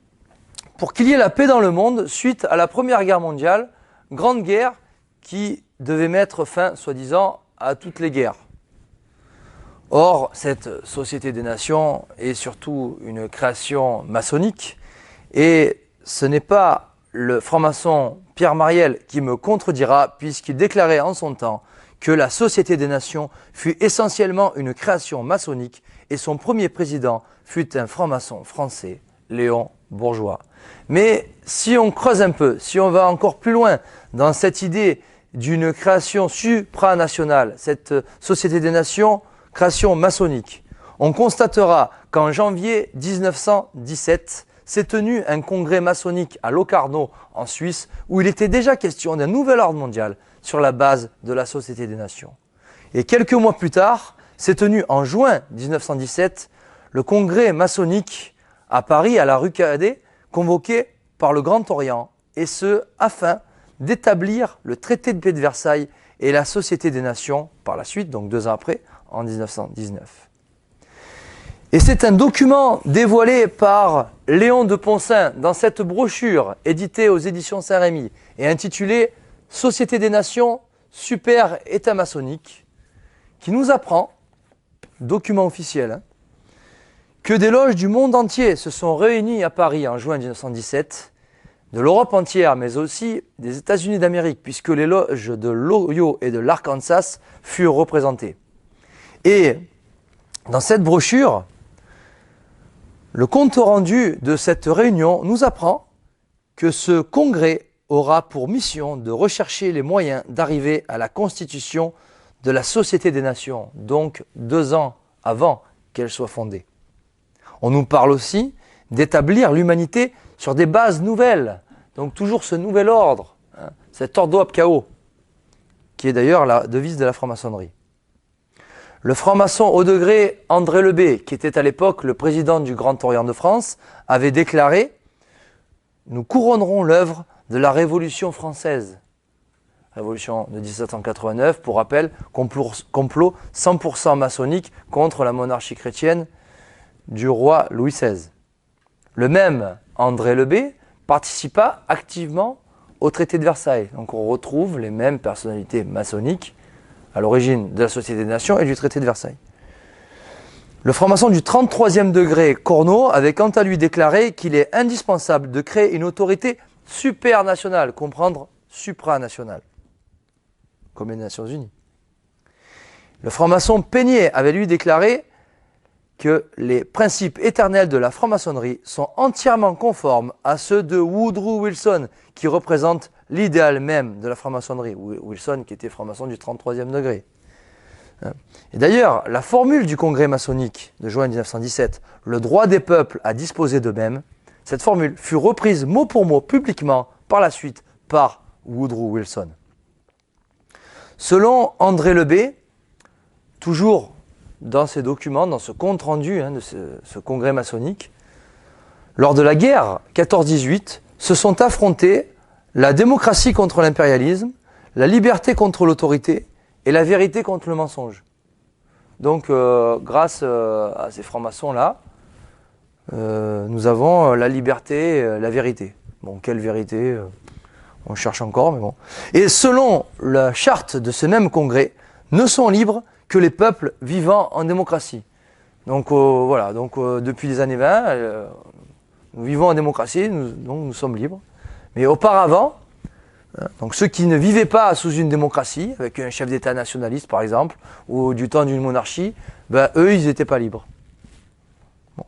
pour qu'il y ait la paix dans le monde suite à la Première Guerre mondiale, grande guerre qui devait mettre fin, soi-disant, à toutes les guerres. Or, cette Société des Nations est surtout une création maçonnique et ce n'est pas le franc-maçon Pierre Mariel qui me contredira puisqu'il déclarait en son temps que la Société des Nations fut essentiellement une création maçonnique et son premier président fut un franc-maçon français, Léon Bourgeois. Mais si on creuse un peu, si on va encore plus loin dans cette idée d'une création supranationale, cette Société des Nations, création maçonnique, on constatera qu'en janvier 1917 s'est tenu un congrès maçonnique à Locarno en Suisse où il était déjà question d'un nouvel ordre mondial sur la base de la Société des Nations. Et quelques mois plus tard, s'est tenu en juin 1917 le congrès maçonnique à Paris, à la rue Cadet, convoqué par le Grand Orient, et ce, afin d'établir le traité de paix de Versailles et la Société des Nations par la suite, donc 2 ans après, en 1919. Et c'est un document dévoilé par Léon de Poncin dans cette brochure éditée aux éditions Saint-Rémy et intitulée « Société des Nations, super État maçonnique » qui nous apprend, document officiel, que des loges du monde entier se sont réunies à Paris en juin 1917, de l'Europe entière, mais aussi des États-Unis d'Amérique, puisque les loges de l'Ohio et de l'Arkansas furent représentées. Et dans cette brochure, le compte rendu de cette réunion nous apprend que ce congrès aura pour mission de rechercher les moyens d'arriver à la constitution de la Société des Nations, donc 2 ans avant qu'elle soit fondée. On nous parle aussi d'établir l'humanité sur des bases nouvelles, donc toujours ce nouvel ordre, cet ordo ab chaos, qui est d'ailleurs la devise de la franc-maçonnerie. Le franc-maçon haut degré André Lebé, qui était à l'époque le président du Grand Orient de France, avait déclaré « Nous couronnerons l'œuvre de la Révolution française ». Révolution de 1789, pour rappel, complot 100% maçonnique contre la monarchie chrétienne du roi Louis XVI. Le même André Lebé participa activement au traité de Versailles. Donc on retrouve les mêmes personnalités maçonniques à l'origine de la Société des Nations et du traité de Versailles. Le franc-maçon du 33e degré, Corneau, avait quant à lui déclaré qu'il est indispensable de créer une autorité supranationale, comprendre supranationale, comme les Nations Unies. Le franc-maçon Peigné avait lui déclaré que les principes éternels de la franc-maçonnerie sont entièrement conformes à ceux de Woodrow Wilson, qui représente l'idéal même de la franc-maçonnerie. Wilson qui était franc-maçon du 33e degré. Et d'ailleurs, la formule du congrès maçonnique de juin 1917, le droit des peuples à disposer d'eux-mêmes, cette formule fut reprise mot pour mot publiquement par la suite par Woodrow Wilson. Selon André Lebé, toujours dans ces documents, dans ce compte-rendu de ce congrès maçonnique, lors de la guerre 14-18, se sont affrontés la démocratie contre l'impérialisme, la liberté contre l'autorité et la vérité contre le mensonge. Donc, grâce à ces francs-maçons-là, nous avons la liberté et la vérité. Bon, quelle vérité on cherche encore, mais bon. Et selon la charte de ce même congrès, ne sont libres que les peuples vivant en démocratie. Donc voilà, depuis les années 20, nous vivons en démocratie, donc nous sommes libres. Mais auparavant, donc ceux qui ne vivaient pas sous une démocratie, avec un chef d'État nationaliste par exemple, ou du temps d'une monarchie, eux, ils n'étaient pas libres. Bon.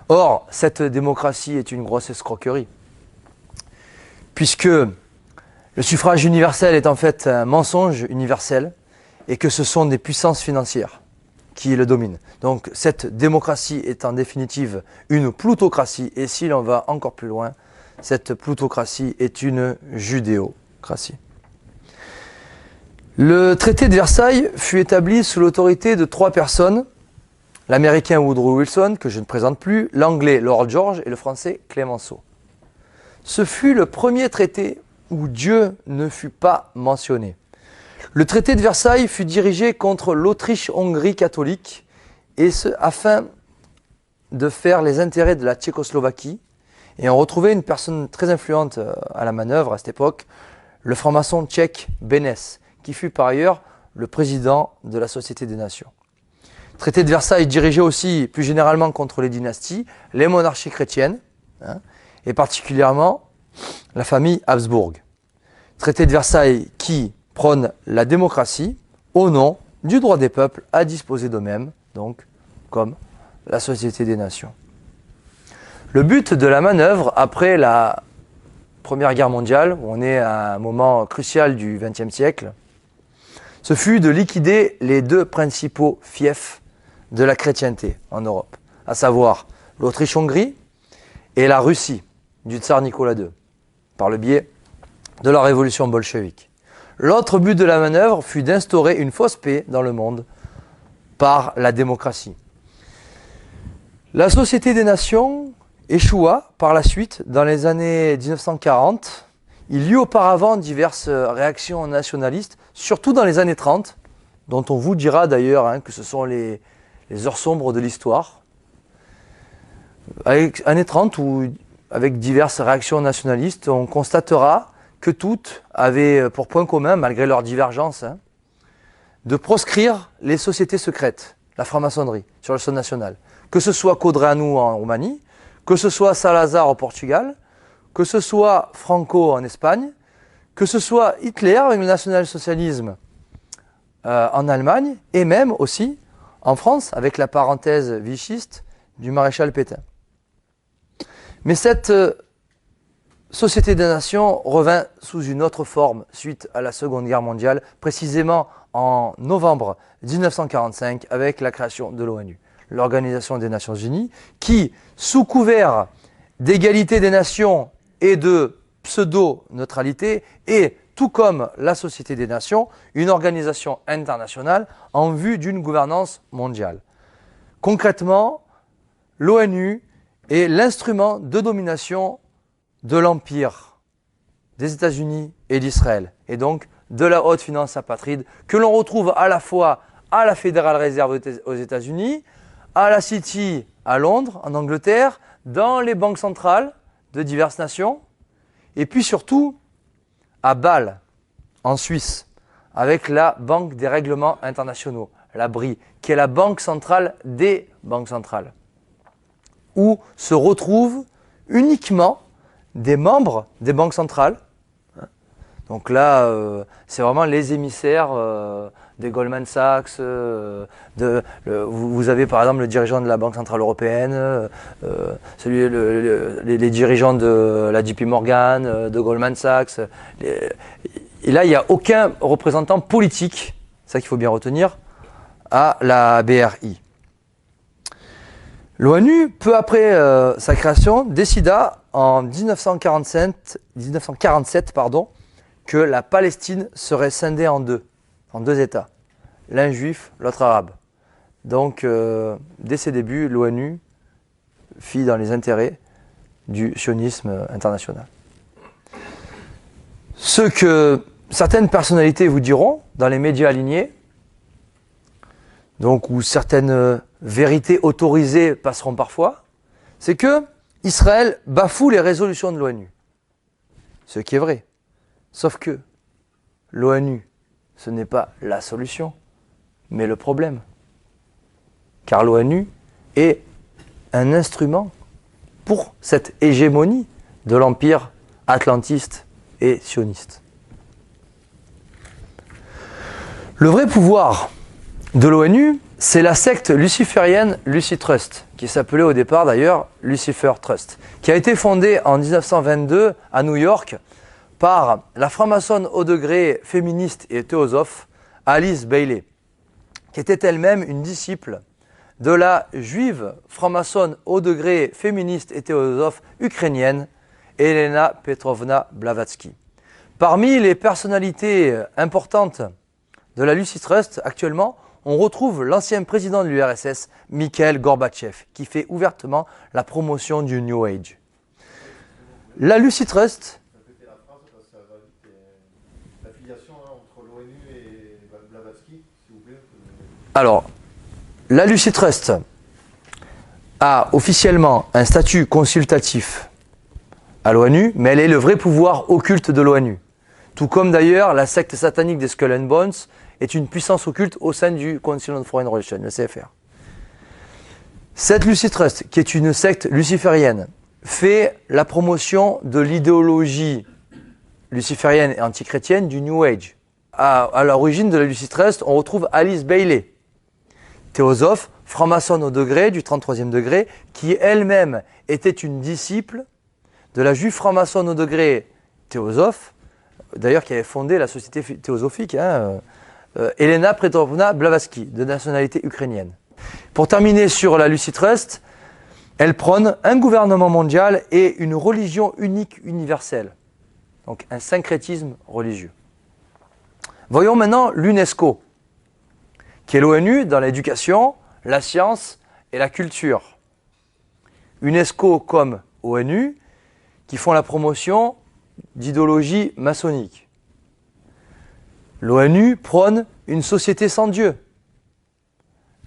Or, cette démocratie est une grosse escroquerie, puisque le suffrage universel est en fait un mensonge universel, et que ce sont des puissances financières qui le dominent. Donc cette démocratie est en définitive une plutocratie, et si l'on va encore plus loin, cette plutocratie est une judéocratie. Le traité de Versailles fut établi sous l'autorité de 3 personnes, l'américain Woodrow Wilson, que je ne présente plus, l'anglais Lord George et le français Clemenceau. Ce fut le premier traité où Dieu ne fut pas mentionné. Le traité de Versailles fut dirigé contre l'Autriche-Hongrie catholique, et ce, afin de faire les intérêts de la Tchécoslovaquie. Et on retrouvait une personne très influente à la manœuvre à cette époque, le franc-maçon tchèque Beneš, qui fut par ailleurs le président de la Société des Nations. Le traité de Versailles dirigeait aussi plus généralement contre les dynasties, les monarchies chrétiennes, et particulièrement la famille Habsbourg. Traité de Versailles qui prône la démocratie au nom du droit des peuples à disposer d'eux-mêmes, donc comme la Société des Nations. Le but de la manœuvre, après la Première Guerre mondiale, où on est à un moment crucial du XXe siècle, ce fut de liquider les 2 principaux fiefs de la chrétienté en Europe, à savoir l'Autriche-Hongrie et la Russie du tsar Nicolas II, par le biais de la révolution bolchevique. L'autre but de la manœuvre fut d'instaurer une fausse paix dans le monde par la démocratie. La Société des Nations échoua par la suite dans les années 1940. Il y eut auparavant diverses réactions nationalistes, surtout dans les années 30, dont on vous dira d'ailleurs que ce sont les heures sombres de l'histoire, avec années 30 où, avec diverses réactions nationalistes, on constatera que toutes avaient pour point commun, malgré leurs divergences, de proscrire les sociétés secrètes, la franc-maçonnerie, sur le sol national. Que ce soit Codreanu en Roumanie, que ce soit Salazar au Portugal, que ce soit Franco en Espagne, que ce soit Hitler avec le national-socialisme en Allemagne, et même aussi en France avec la parenthèse vichiste du maréchal Pétain. Mais cette Société des Nations revint sous une autre forme suite à la Seconde Guerre mondiale, précisément en novembre 1945 avec la création de l'ONU, l'Organisation des Nations Unies, qui, sous couvert d'égalité des nations et de pseudo-neutralité, est, tout comme la Société des Nations, une organisation internationale en vue d'une gouvernance mondiale. Concrètement, l'ONU est l'instrument de domination de l'empire des États-Unis et d'Israël, et donc de la haute finance apatride, que l'on retrouve à la fois à la Federal Reserve aux États-Unis, à la City à Londres, en Angleterre, dans les banques centrales de diverses nations, et puis surtout à Bâle, en Suisse, avec la Banque des règlements internationaux, la BRI, qui est la banque centrale des banques centrales, où se retrouvent uniquement des membres des banques centrales. Donc là, c'est vraiment les émissaires des Goldman Sachs. Vous avez par exemple le dirigeant de la Banque Centrale Européenne, les dirigeants de la JP Morgan, de Goldman Sachs. Et là, il n'y a aucun représentant politique, c'est ça qu'il faut bien retenir, à la BRI. L'ONU, peu après sa création, décida en 1947 que la Palestine serait scindée en deux États, l'un juif, l'autre arabe. Donc, dès ses débuts, l'ONU fit dans les intérêts du sionisme international. Ce que certaines personnalités vous diront dans les médias alignés, donc où certaines vérités autorisées passeront parfois, c'est que Israël bafoue les résolutions de l'ONU. Ce qui est vrai. Sauf que l'ONU, ce n'est pas la solution, mais le problème. Car l'ONU est un instrument pour cette hégémonie de l'empire atlantiste et sioniste. Le vrai pouvoir de l'ONU, c'est la secte luciférienne Lucy Trust, qui s'appelait au départ d'ailleurs Lucifer Trust, qui a été fondée en 1922 à New York par la franc-maçonne haut degré féministe et théosophe Alice Bailey, qui était elle-même une disciple de la juive franc-maçonne haut degré féministe et théosophe ukrainienne Elena Petrovna Blavatsky. Parmi les personnalités importantes de la Lucy Trust actuellement, on retrouve l'ancien président de l'URSS, Mikhail Gorbatchev, qui fait ouvertement la promotion du New Age. La Lucy Trust... Alors, la Lucy Trust a officiellement un statut consultatif à l'ONU, mais elle est le vrai pouvoir occulte de l'ONU. Tout comme d'ailleurs la secte satanique des Skull and Bones est une puissance occulte au sein du Council on Foreign Relations, le CFR. Cette Lucy Trust, qui est une secte luciférienne, fait la promotion de l'idéologie luciférienne et antichrétienne du New Age. À l'origine de la Lucy Trust, on retrouve Alice Bailey, théosophe, franc-maçonne au degré, du 33e degré, qui elle-même était une disciple de la juive franc-maçonne au degré théosophe, d'ailleurs qui avait fondé la société théosophique, Elena Petrovna Blavatsky, de nationalité ukrainienne. Pour terminer sur la Lucy Trust, elle prône un gouvernement mondial et une religion unique universelle, donc un syncrétisme religieux. Voyons maintenant l'UNESCO, qui est l'ONU dans l'éducation, la science et la culture. UNESCO comme ONU, qui font la promotion d'idéologie maçonnique. L'ONU prône une société sans Dieu,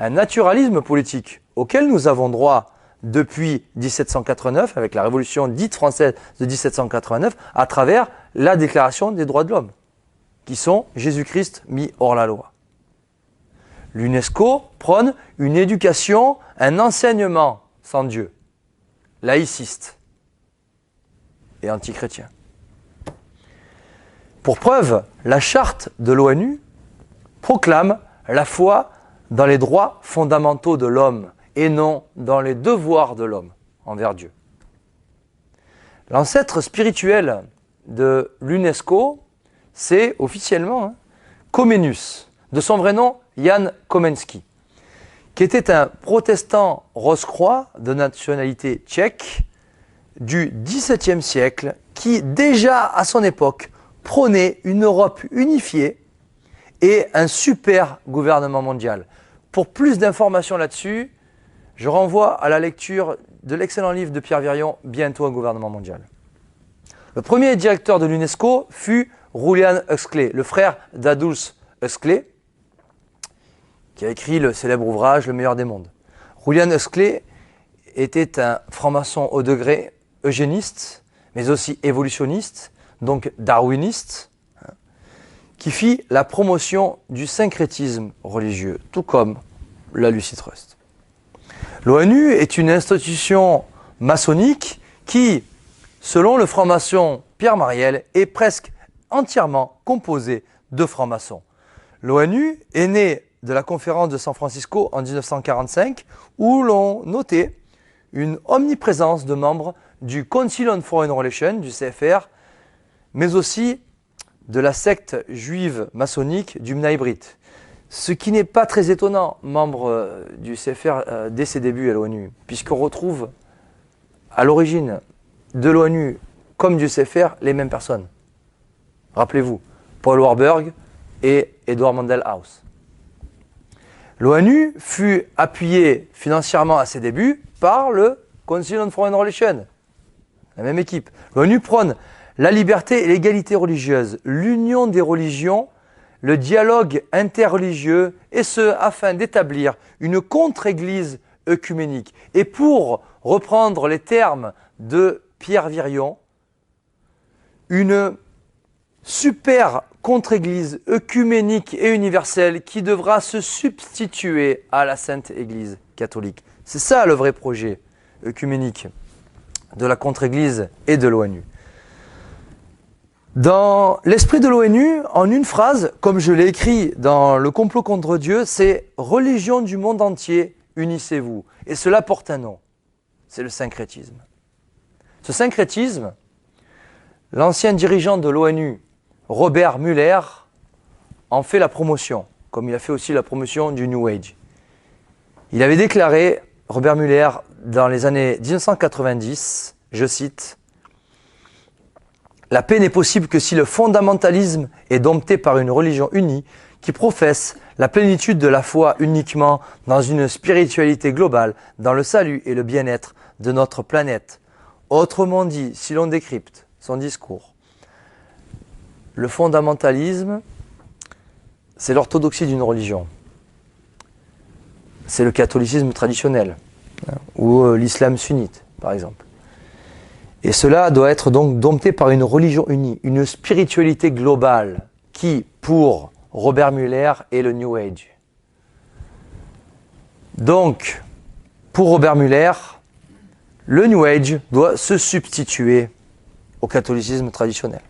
un naturalisme politique auquel nous avons droit depuis 1789, avec la Révolution dite française de 1789, à travers la Déclaration des droits de l'homme, qui sont Jésus-Christ mis hors la loi. L'UNESCO prône une éducation, un enseignement sans Dieu, laïciste et antichrétien. Pour preuve, la charte de l'ONU proclame la foi dans les droits fondamentaux de l'homme et non dans les devoirs de l'homme envers Dieu. L'ancêtre spirituel de l'UNESCO, c'est officiellement Comenius, de son vrai nom Jan Komensky, qui était un protestant rose-croix de nationalité tchèque du XVIIe siècle qui, déjà à son époque, prônait une Europe unifiée et un super gouvernement mondial. Pour plus d'informations là-dessus, je renvoie à la lecture de l'excellent livre de Pierre Virion, Bientôt un gouvernement mondial. Le premier directeur de l'UNESCO fut Julian Huxley, le frère d'Aldous Huxley, qui a écrit le célèbre ouvrage Le meilleur des mondes. Julian Huxley était un franc-maçon haut degré, eugéniste, mais aussi évolutionniste, donc darwiniste, qui fit la promotion du syncrétisme religieux, tout comme la Lucy Trust. L'ONU est une institution maçonnique qui, selon le franc-maçon Pierre Mariel, est presque entièrement composée de francs-maçons. L'ONU est née de la conférence de San Francisco en 1945, où l'on notait une omniprésence de membres du Council on Foreign Relations, du CFR, mais aussi de la secte juive maçonnique du Bnai Brit. Ce qui n'est pas très étonnant, membre du CFR dès ses débuts à l'ONU, puisqu'on retrouve à l'origine de l'ONU comme du CFR les mêmes personnes. Rappelez-vous, Paul Warburg et Edward Mandell House. L'ONU fut appuyée financièrement à ses débuts par le Council on Foreign Relations, la même équipe. L'ONU prône la liberté et l'égalité religieuse, l'union des religions, le dialogue interreligieux, et ce, afin d'établir une contre-église œcuménique. Et pour reprendre les termes de Pierre Virion, une super contre-église œcuménique et universelle qui devra se substituer à la Sainte Église catholique. C'est ça le vrai projet œcuménique de la contre-église et de l'ONU. Dans l'esprit de l'ONU, en une phrase, comme je l'ai écrit dans Le complot contre Dieu, c'est « Religion du monde entier, unissez-vous ». Et cela porte un nom, c'est le syncrétisme. Ce syncrétisme, l'ancien dirigeant de l'ONU, Robert Muller, en fait la promotion, comme il a fait aussi la promotion du New Age. Il avait déclaré, Robert Muller, dans les années 1990, je cite, « La paix n'est possible que si le fondamentalisme est dompté par une religion unie qui professe la plénitude de la foi uniquement dans une spiritualité globale, dans le salut et le bien-être de notre planète. » Autrement dit, si l'on décrypte son discours, le fondamentalisme, c'est l'orthodoxie d'une religion. C'est le catholicisme traditionnel, ou l'islam sunnite, par exemple. Et cela doit être donc dompté par une religion unie, une spiritualité globale, qui, pour Robert Muller, est le New Age. Donc, pour Robert Muller, le New Age doit se substituer au catholicisme traditionnel.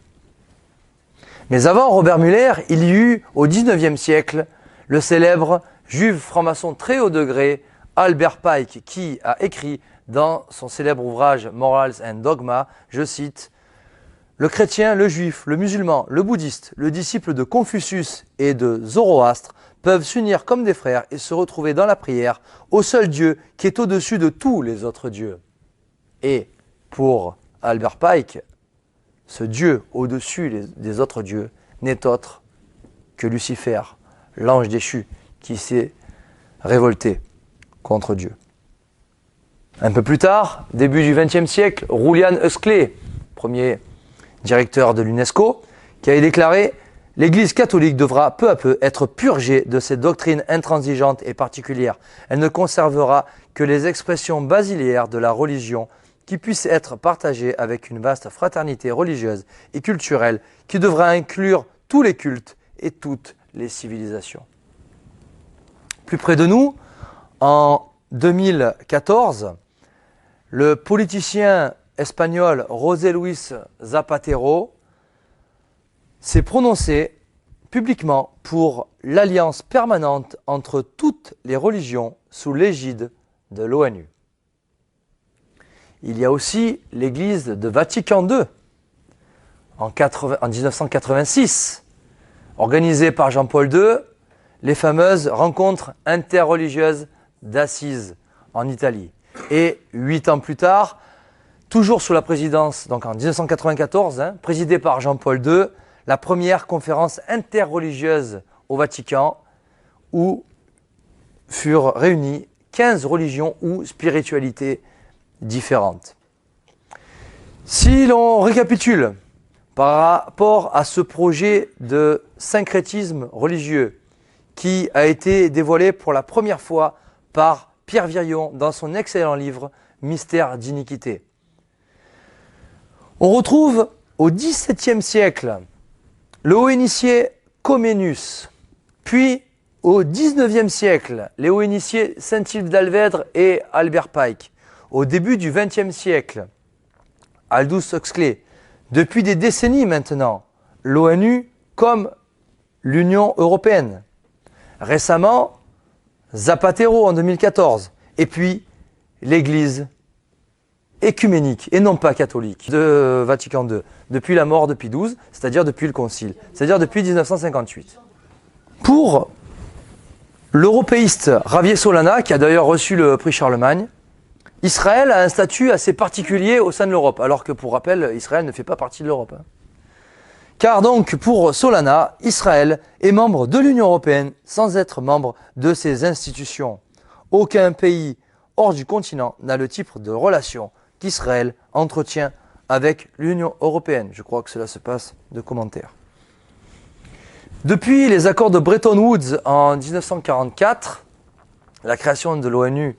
Mais avant Robert Muller, il y eut au XIXe siècle le célèbre juif franc-maçon très haut degré Albert Pike, qui a écrit dans son célèbre ouvrage Morals and Dogma, je cite, « Le chrétien, le juif, le musulman, le bouddhiste, le disciple de Confucius et de Zoroastre peuvent s'unir comme des frères et se retrouver dans la prière au seul Dieu qui est au-dessus de tous les autres dieux. » Et pour Albert Pike, ce Dieu au-dessus des autres dieux n'est autre que Lucifer, l'ange déchu, qui s'est révolté contre Dieu. Un peu plus tard, début du XXe siècle, Julian Huxley, premier directeur de l'UNESCO, qui avait déclaré « L'Église catholique devra peu à peu être purgée de ses doctrines intransigeantes et particulières. Elle ne conservera que les expressions basilaires de la religion qui puissent être partagées avec une vaste fraternité religieuse et culturelle qui devra inclure tous les cultes et toutes les civilisations. Plus près de nous, en 2014, le politicien espagnol José Luis Zapatero s'est prononcé publiquement pour l'alliance permanente entre toutes les religions sous l'égide de l'ONU. Il y a aussi l'église de Vatican II, en 1986, organisée par Jean-Paul II, les fameuses rencontres interreligieuses d'Assise en Italie. Et 8 ans plus tard, toujours sous la présidence, donc en 1994, présidée par Jean-Paul II, la première conférence interreligieuse au Vatican où furent réunies 15 religions ou spiritualités différentes. Si l'on récapitule par rapport à ce projet de syncrétisme religieux qui a été dévoilé pour la première fois par Pierre Virion dans son excellent livre « Mystère d'iniquité ». On retrouve au XVIIe siècle le haut initié Comenius, puis au XIXe siècle, les hauts initiés Saint-Yves d'Alvèdre et Albert Pike. Au début du XXe siècle, Aldous Huxley. Depuis des décennies maintenant, l'ONU comme l'Union européenne. Récemment, Zapatero en 2014. Et puis, l'Église écuménique et non pas catholique de Vatican II, depuis la mort de Pie XII, c'est-à-dire depuis le Concile, c'est-à-dire depuis 1958. Pour l'européiste Javier Solana, qui a d'ailleurs reçu le prix Charlemagne, Israël a un statut assez particulier au sein de l'Europe, alors que pour rappel, Israël ne fait pas partie de l'Europe. Car donc, pour Solana, Israël est membre de l'Union européenne sans être membre de ses institutions. Aucun pays hors du continent n'a le type de relation qu'Israël entretient avec l'Union européenne. Je crois que cela se passe de commentaires. Depuis les accords de Bretton Woods en 1944, la création de l'ONU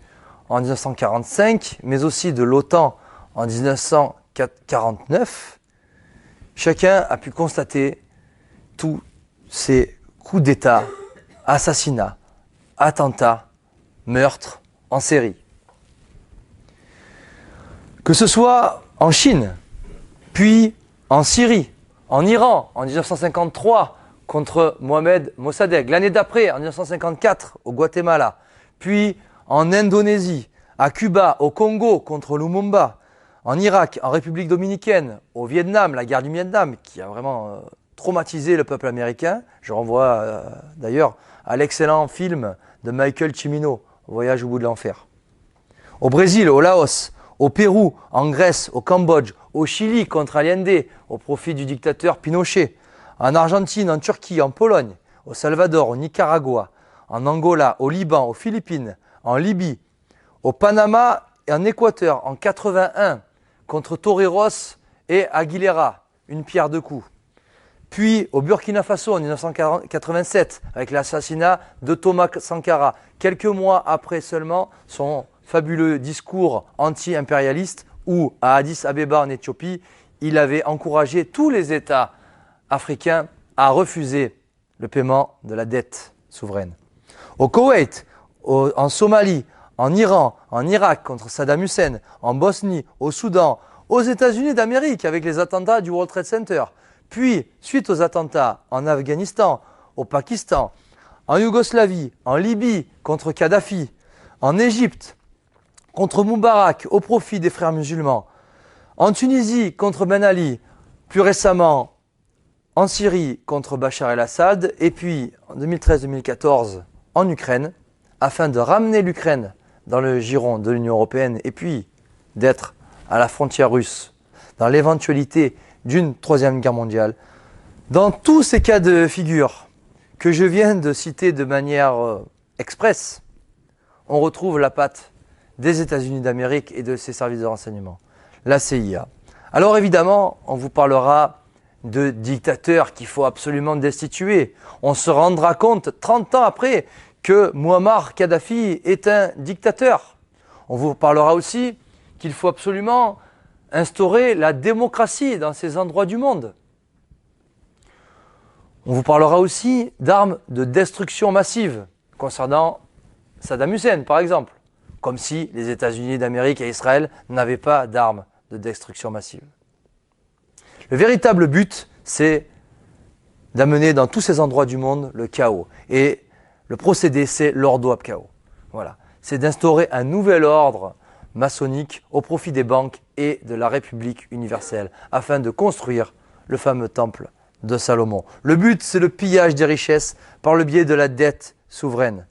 en 1945, mais aussi de l'OTAN en 1949, chacun a pu constater tous ces coups d'État, assassinats, attentats, meurtres en série. Que ce soit en Chine, puis en Syrie, en Iran en 1953 contre Mohamed Mossadegh, l'année d'après en 1954 au Guatemala, puis en Indonésie, à Cuba, au Congo contre Lumumba, en Irak, en République dominicaine, au Vietnam, la guerre du Vietnam qui a vraiment traumatisé le peuple américain. Je renvoie d'ailleurs à l'excellent film de Michael Cimino, Voyage au bout de l'enfer. Au Brésil, au Laos, au Pérou, en Grèce, au Cambodge, au Chili contre Allende, au profit du dictateur Pinochet, en Argentine, en Turquie, en Pologne, au Salvador, au Nicaragua, en Angola, au Liban, aux Philippines, en Libye, au Panama et en Équateur, en 81, contre Toreros et Aguilera, une pierre deux coups. Puis au Burkina Faso en 1987, avec l'assassinat de Thomas Sankara, quelques mois après seulement son fabuleux discours anti-impérialiste où, à Addis Abeba en Éthiopie, il avait encouragé tous les États africains à refuser le paiement de la dette souveraine. Au Koweït, en Somalie, en Iran, en Irak contre Saddam Hussein, en Bosnie, au Soudan, aux États-Unis d'Amérique avec les attentats du World Trade Center, puis suite aux attentats en Afghanistan, au Pakistan, en Yougoslavie, en Libye contre Kadhafi, en Égypte contre Moubarak au profit des frères musulmans, en Tunisie contre Ben Ali, plus récemment en Syrie contre Bachar el-Assad et puis en 2013-2014 en Ukraine, afin de ramener l'Ukraine dans le giron de l'Union européenne et puis d'être à la frontière russe dans l'éventualité d'une troisième guerre mondiale. Dans tous ces cas de figure que je viens de citer de manière expresse, on retrouve la patte des États-Unis d'Amérique et de ses services de renseignement, la CIA. Alors évidemment, on vous parlera de dictateurs qu'il faut absolument destituer. On se rendra compte 30 ans après que Muammar Kadhafi est un dictateur. On vous parlera aussi qu'il faut absolument instaurer la démocratie dans ces endroits du monde. On vous parlera aussi d'armes de destruction massive concernant Saddam Hussein, par exemple, comme si les États-Unis d'Amérique et Israël n'avaient pas d'armes de destruction massive. Le véritable but, c'est d'amener dans tous ces endroits du monde le chaos. Et le procédé, c'est l'ordo ab chaos. Voilà. C'est d'instaurer un nouvel ordre maçonnique au profit des banques et de la République universelle, afin de construire le fameux temple de Salomon. Le but, c'est le pillage des richesses par le biais de la dette souveraine,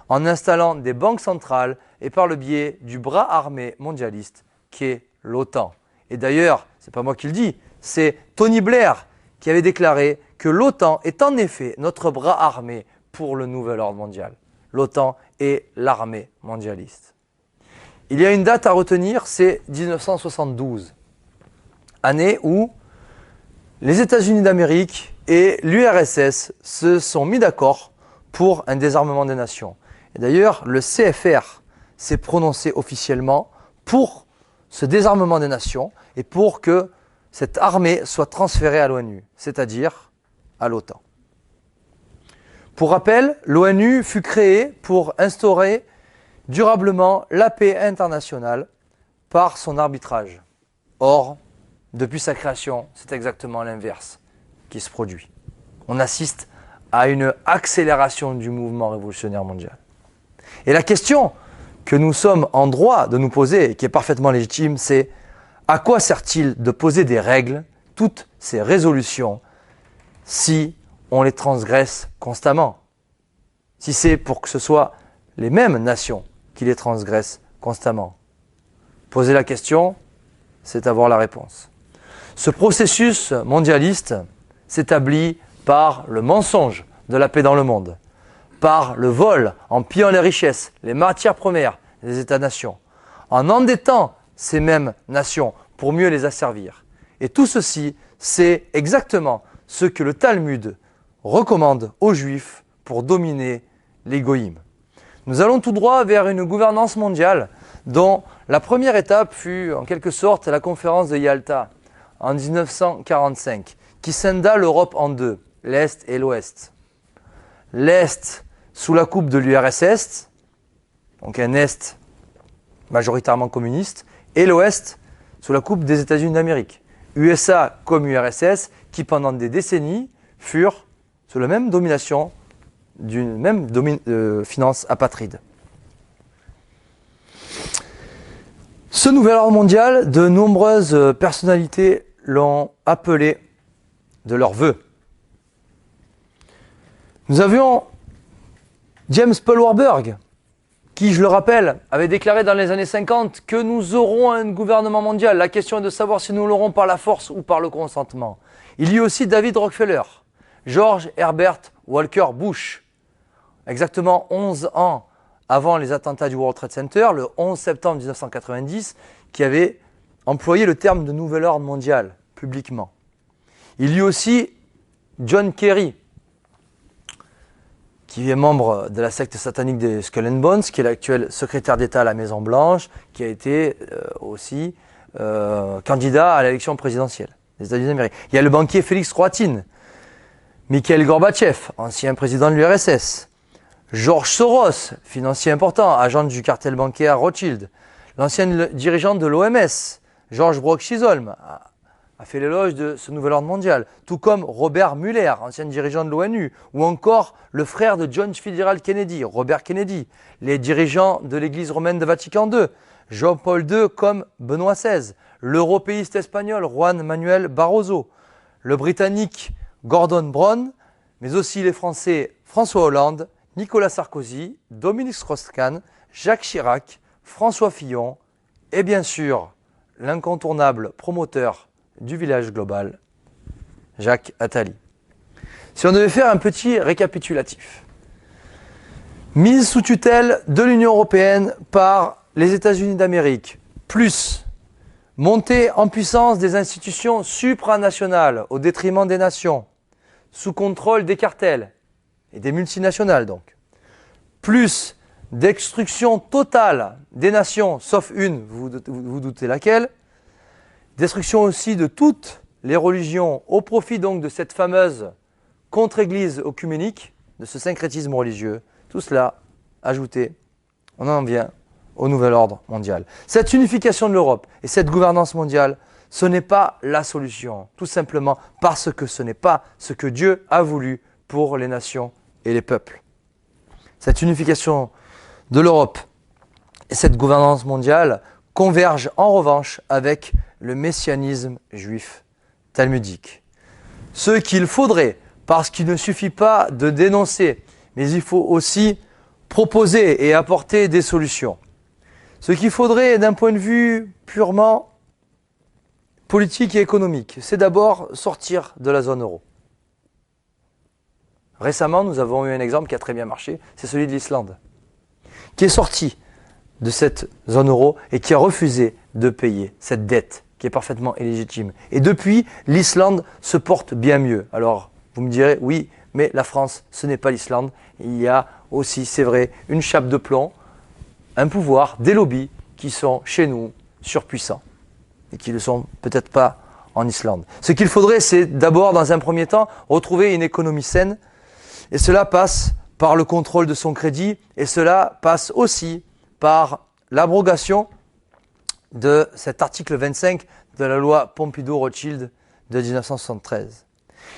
en installant des banques centrales et par le biais du bras armé mondialiste qui est l'OTAN. Et d'ailleurs, ce n'est pas moi qui le dis, c'est Tony Blair qui avait déclaré que l'OTAN est en effet notre bras armé pour le nouvel ordre mondial. L'OTAN est l'armée mondialiste. Il y a une date à retenir, c'est 1972, année où les États-Unis d'Amérique et l'URSS se sont mis d'accord pour un désarmement des nations. Et d'ailleurs, le CFR s'est prononcé officiellement pour ce désarmement des nations et pour que cette armée soit transférée à l'ONU, c'est-à-dire à l'OTAN. Pour rappel, l'ONU fut créée pour instaurer durablement la paix internationale par son arbitrage. Or, depuis sa création, c'est exactement l'inverse qui se produit. On assiste à une accélération du mouvement révolutionnaire mondial. Et la question que nous sommes en droit de nous poser, et qui est parfaitement légitime, c'est à quoi sert-il de poser des règles, toutes ces résolutions, si on les transgresse constamment? Si c'est pour que ce soit les mêmes nations qui les transgressent constamment. Poser la question, c'est avoir la réponse. Ce processus mondialiste s'établit par le mensonge de la paix dans le monde, par le vol en pillant les richesses, les matières premières des États-nations, en endettant ces mêmes nations pour mieux les asservir. Et tout ceci, c'est exactement ce que le Talmud recommande aux Juifs pour dominer les goïms. Nous allons tout droit vers une gouvernance mondiale dont la première étape fut en quelque sorte la conférence de Yalta en 1945, qui scinda l'Europe en deux, l'Est et l'Ouest. L'Est sous la coupe de l'URSS, donc un Est majoritairement communiste, et l'Ouest sous la coupe des États-Unis d'Amérique. USA comme URSS, qui pendant des décennies furent sous la même domination d'une même finance apatride. Ce nouvel ordre mondial, de nombreuses personnalités l'ont appelé de leur vœu. Nous avions James Paul Warburg, qui, je le rappelle, avait déclaré dans les années 50 que nous aurons un gouvernement mondial. La question est de savoir si nous l'aurons par la force ou par le consentement. Il y a aussi David Rockefeller, George Herbert Walker Bush, exactement 11 ans avant les attentats du World Trade Center, le 11 septembre 1990, qui avait employé le terme de nouvel ordre mondial publiquement. Il y a aussi John Kerry, qui est membre de la secte satanique des Skull and Bones, qui est l'actuel secrétaire d'État à la Maison-Blanche, qui a été aussi candidat à l'élection présidentielle des États-Unis d'Amérique. Il y a le banquier Félix Rohatyn, Mikhail Gorbatchev, ancien président de l'URSS, George Soros, financier important, agent du cartel bancaire Rothschild, l'ancien dirigeant de l'OMS, George Brock Chisholm, a fait l'éloge de ce nouvel ordre mondial, tout comme Robert Mueller, ancien dirigeant de l'ONU, ou encore le frère de John Fitzgerald Kennedy, Robert Kennedy, les dirigeants de l'Église romaine de Vatican II, Jean-Paul II comme Benoît XVI, l'européiste espagnol Juan Manuel Barroso, le britannique Gordon Brown, mais aussi les Français François Hollande, Nicolas Sarkozy, Dominique Strauss-Kahn, Jacques Chirac, François Fillon et bien sûr l'incontournable promoteur du village global, Jacques Attali. Si on devait faire un petit récapitulatif, mise sous tutelle de l'Union européenne par les États-Unis d'Amérique, plus montée en puissance des institutions supranationales au détriment des nations, sous contrôle des cartels et des multinationales donc, plus destruction totale des nations, sauf une, vous doutez laquelle, destruction aussi de toutes les religions, au profit donc de cette fameuse contre-église œcuménique, de ce syncrétisme religieux. Tout cela ajouté, on en vient au nouvel ordre mondial. Cette unification de l'Europe et cette gouvernance mondiale, ce n'est pas la solution, tout simplement parce que ce n'est pas ce que Dieu a voulu pour les nations et les peuples. Cette unification de l'Europe et cette gouvernance mondiale convergent en revanche avec le messianisme juif talmudique. Ce qu'il faudrait, parce qu'il ne suffit pas de dénoncer, mais il faut aussi proposer et apporter des solutions. Ce qu'il faudrait d'un point de vue purement politique et économique, c'est d'abord sortir de la zone euro. Récemment, nous avons eu un exemple qui a très bien marché, c'est celui de l'Islande, qui est sorti de cette zone euro et qui a refusé de payer cette dette qui est parfaitement illégitime. Et depuis, l'Islande se porte bien mieux. Alors, vous me direz, oui, mais la France, ce n'est pas l'Islande. Il y a aussi, c'est vrai, une chape de plomb, un pouvoir, des lobbies qui sont chez nous surpuissants et qui ne le sont peut-être pas en Islande. Ce qu'il faudrait, c'est d'abord, dans un premier temps, retrouver une économie saine. Et cela passe par le contrôle de son crédit et cela passe aussi par l'abrogation de cet article 25 de la loi Pompidou-Rothschild de 1973.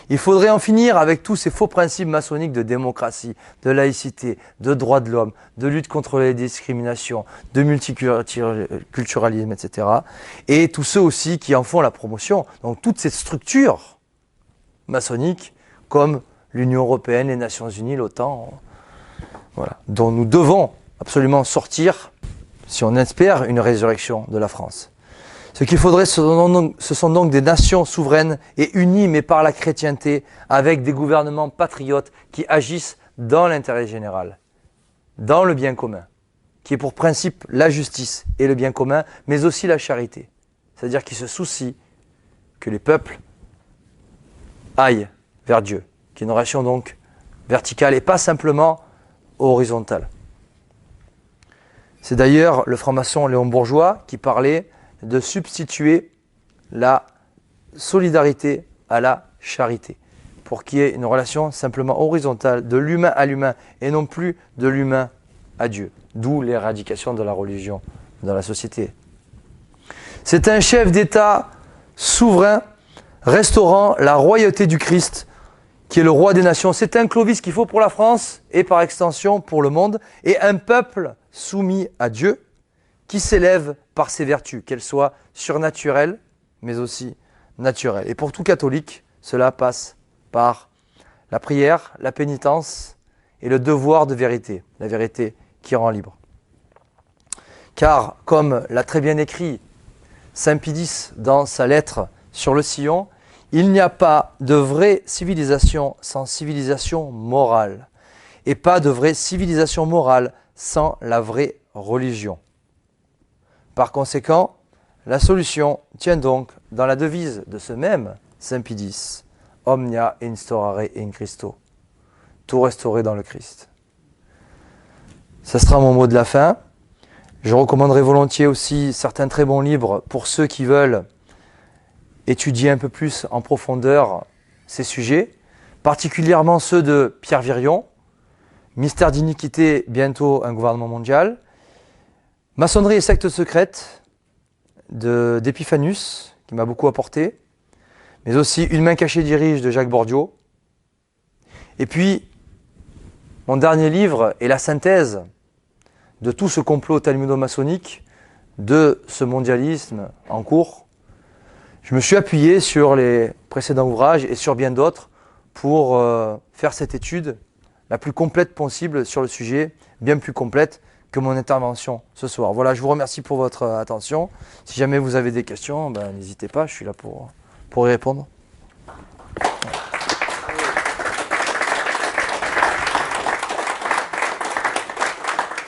Il faudrait en finir avec tous ces faux principes maçonniques de démocratie, de laïcité, de droits de l'homme, de lutte contre les discriminations, de multiculturalisme, etc. Et tous ceux aussi qui en font la promotion. Donc toutes ces structures maçonniques comme l'Union européenne, les Nations unies, l'OTAN, voilà, dont nous devons absolument sortir si on espère une résurrection de la France. Ce qu'il faudrait, ce sont donc des nations souveraines et unies, mais par la chrétienté, avec des gouvernements patriotes qui agissent dans l'intérêt général, dans le bien commun, qui est pour principe la justice et le bien commun, mais aussi la charité. C'est-à-dire qui se soucient que les peuples aillent vers Dieu, qui est une relation donc verticale et pas simplement horizontale. C'est d'ailleurs le franc-maçon Léon Bourgeois qui parlait de substituer la solidarité à la charité, pour qu'il y ait une relation simplement horizontale de l'humain à l'humain et non plus de l'humain à Dieu. D'où l'éradication de la religion dans la société. C'est un chef d'État souverain restaurant la royauté du Christ qui est le roi des nations. C'est un Clovis qu'il faut pour la France et par extension pour le monde, et un peuple soumis à Dieu qui s'élève par ses vertus, qu'elles soient surnaturelles mais aussi naturelles. Et pour tout catholique, cela passe par la prière, la pénitence et le devoir de vérité, la vérité qui rend libre. Car, comme l'a très bien écrit Saint Pidis dans sa lettre sur le sillon, il n'y a pas de vraie civilisation sans civilisation morale, et pas de vraie civilisation morale sans la vraie religion. Par conséquent, la solution tient donc dans la devise de ce même Saint Pidis, Omnia instaurare in Christo, tout restaurer dans le Christ. Ce sera mon mot de la fin. Je recommanderais volontiers aussi certains très bons livres pour ceux qui veulent étudier un peu plus en profondeur ces sujets, particulièrement ceux de Pierre Virion, Mystère d'iniquité, bientôt un gouvernement mondial, Maçonnerie et sectes secrètes d'Epiphanus, qui m'a beaucoup apporté, mais aussi Une main cachée dirige de Jacques Bordiot. Et puis, mon dernier livre est la synthèse de tout ce complot talmudo-maçonnique, de ce mondialisme en cours. Je me suis appuyé sur les précédents ouvrages et sur bien d'autres pour faire cette étude la plus complète possible sur le sujet, bien plus complète que mon intervention ce soir. Voilà, je vous remercie pour votre attention. Si jamais vous avez des questions, n'hésitez pas, je suis là pour y répondre.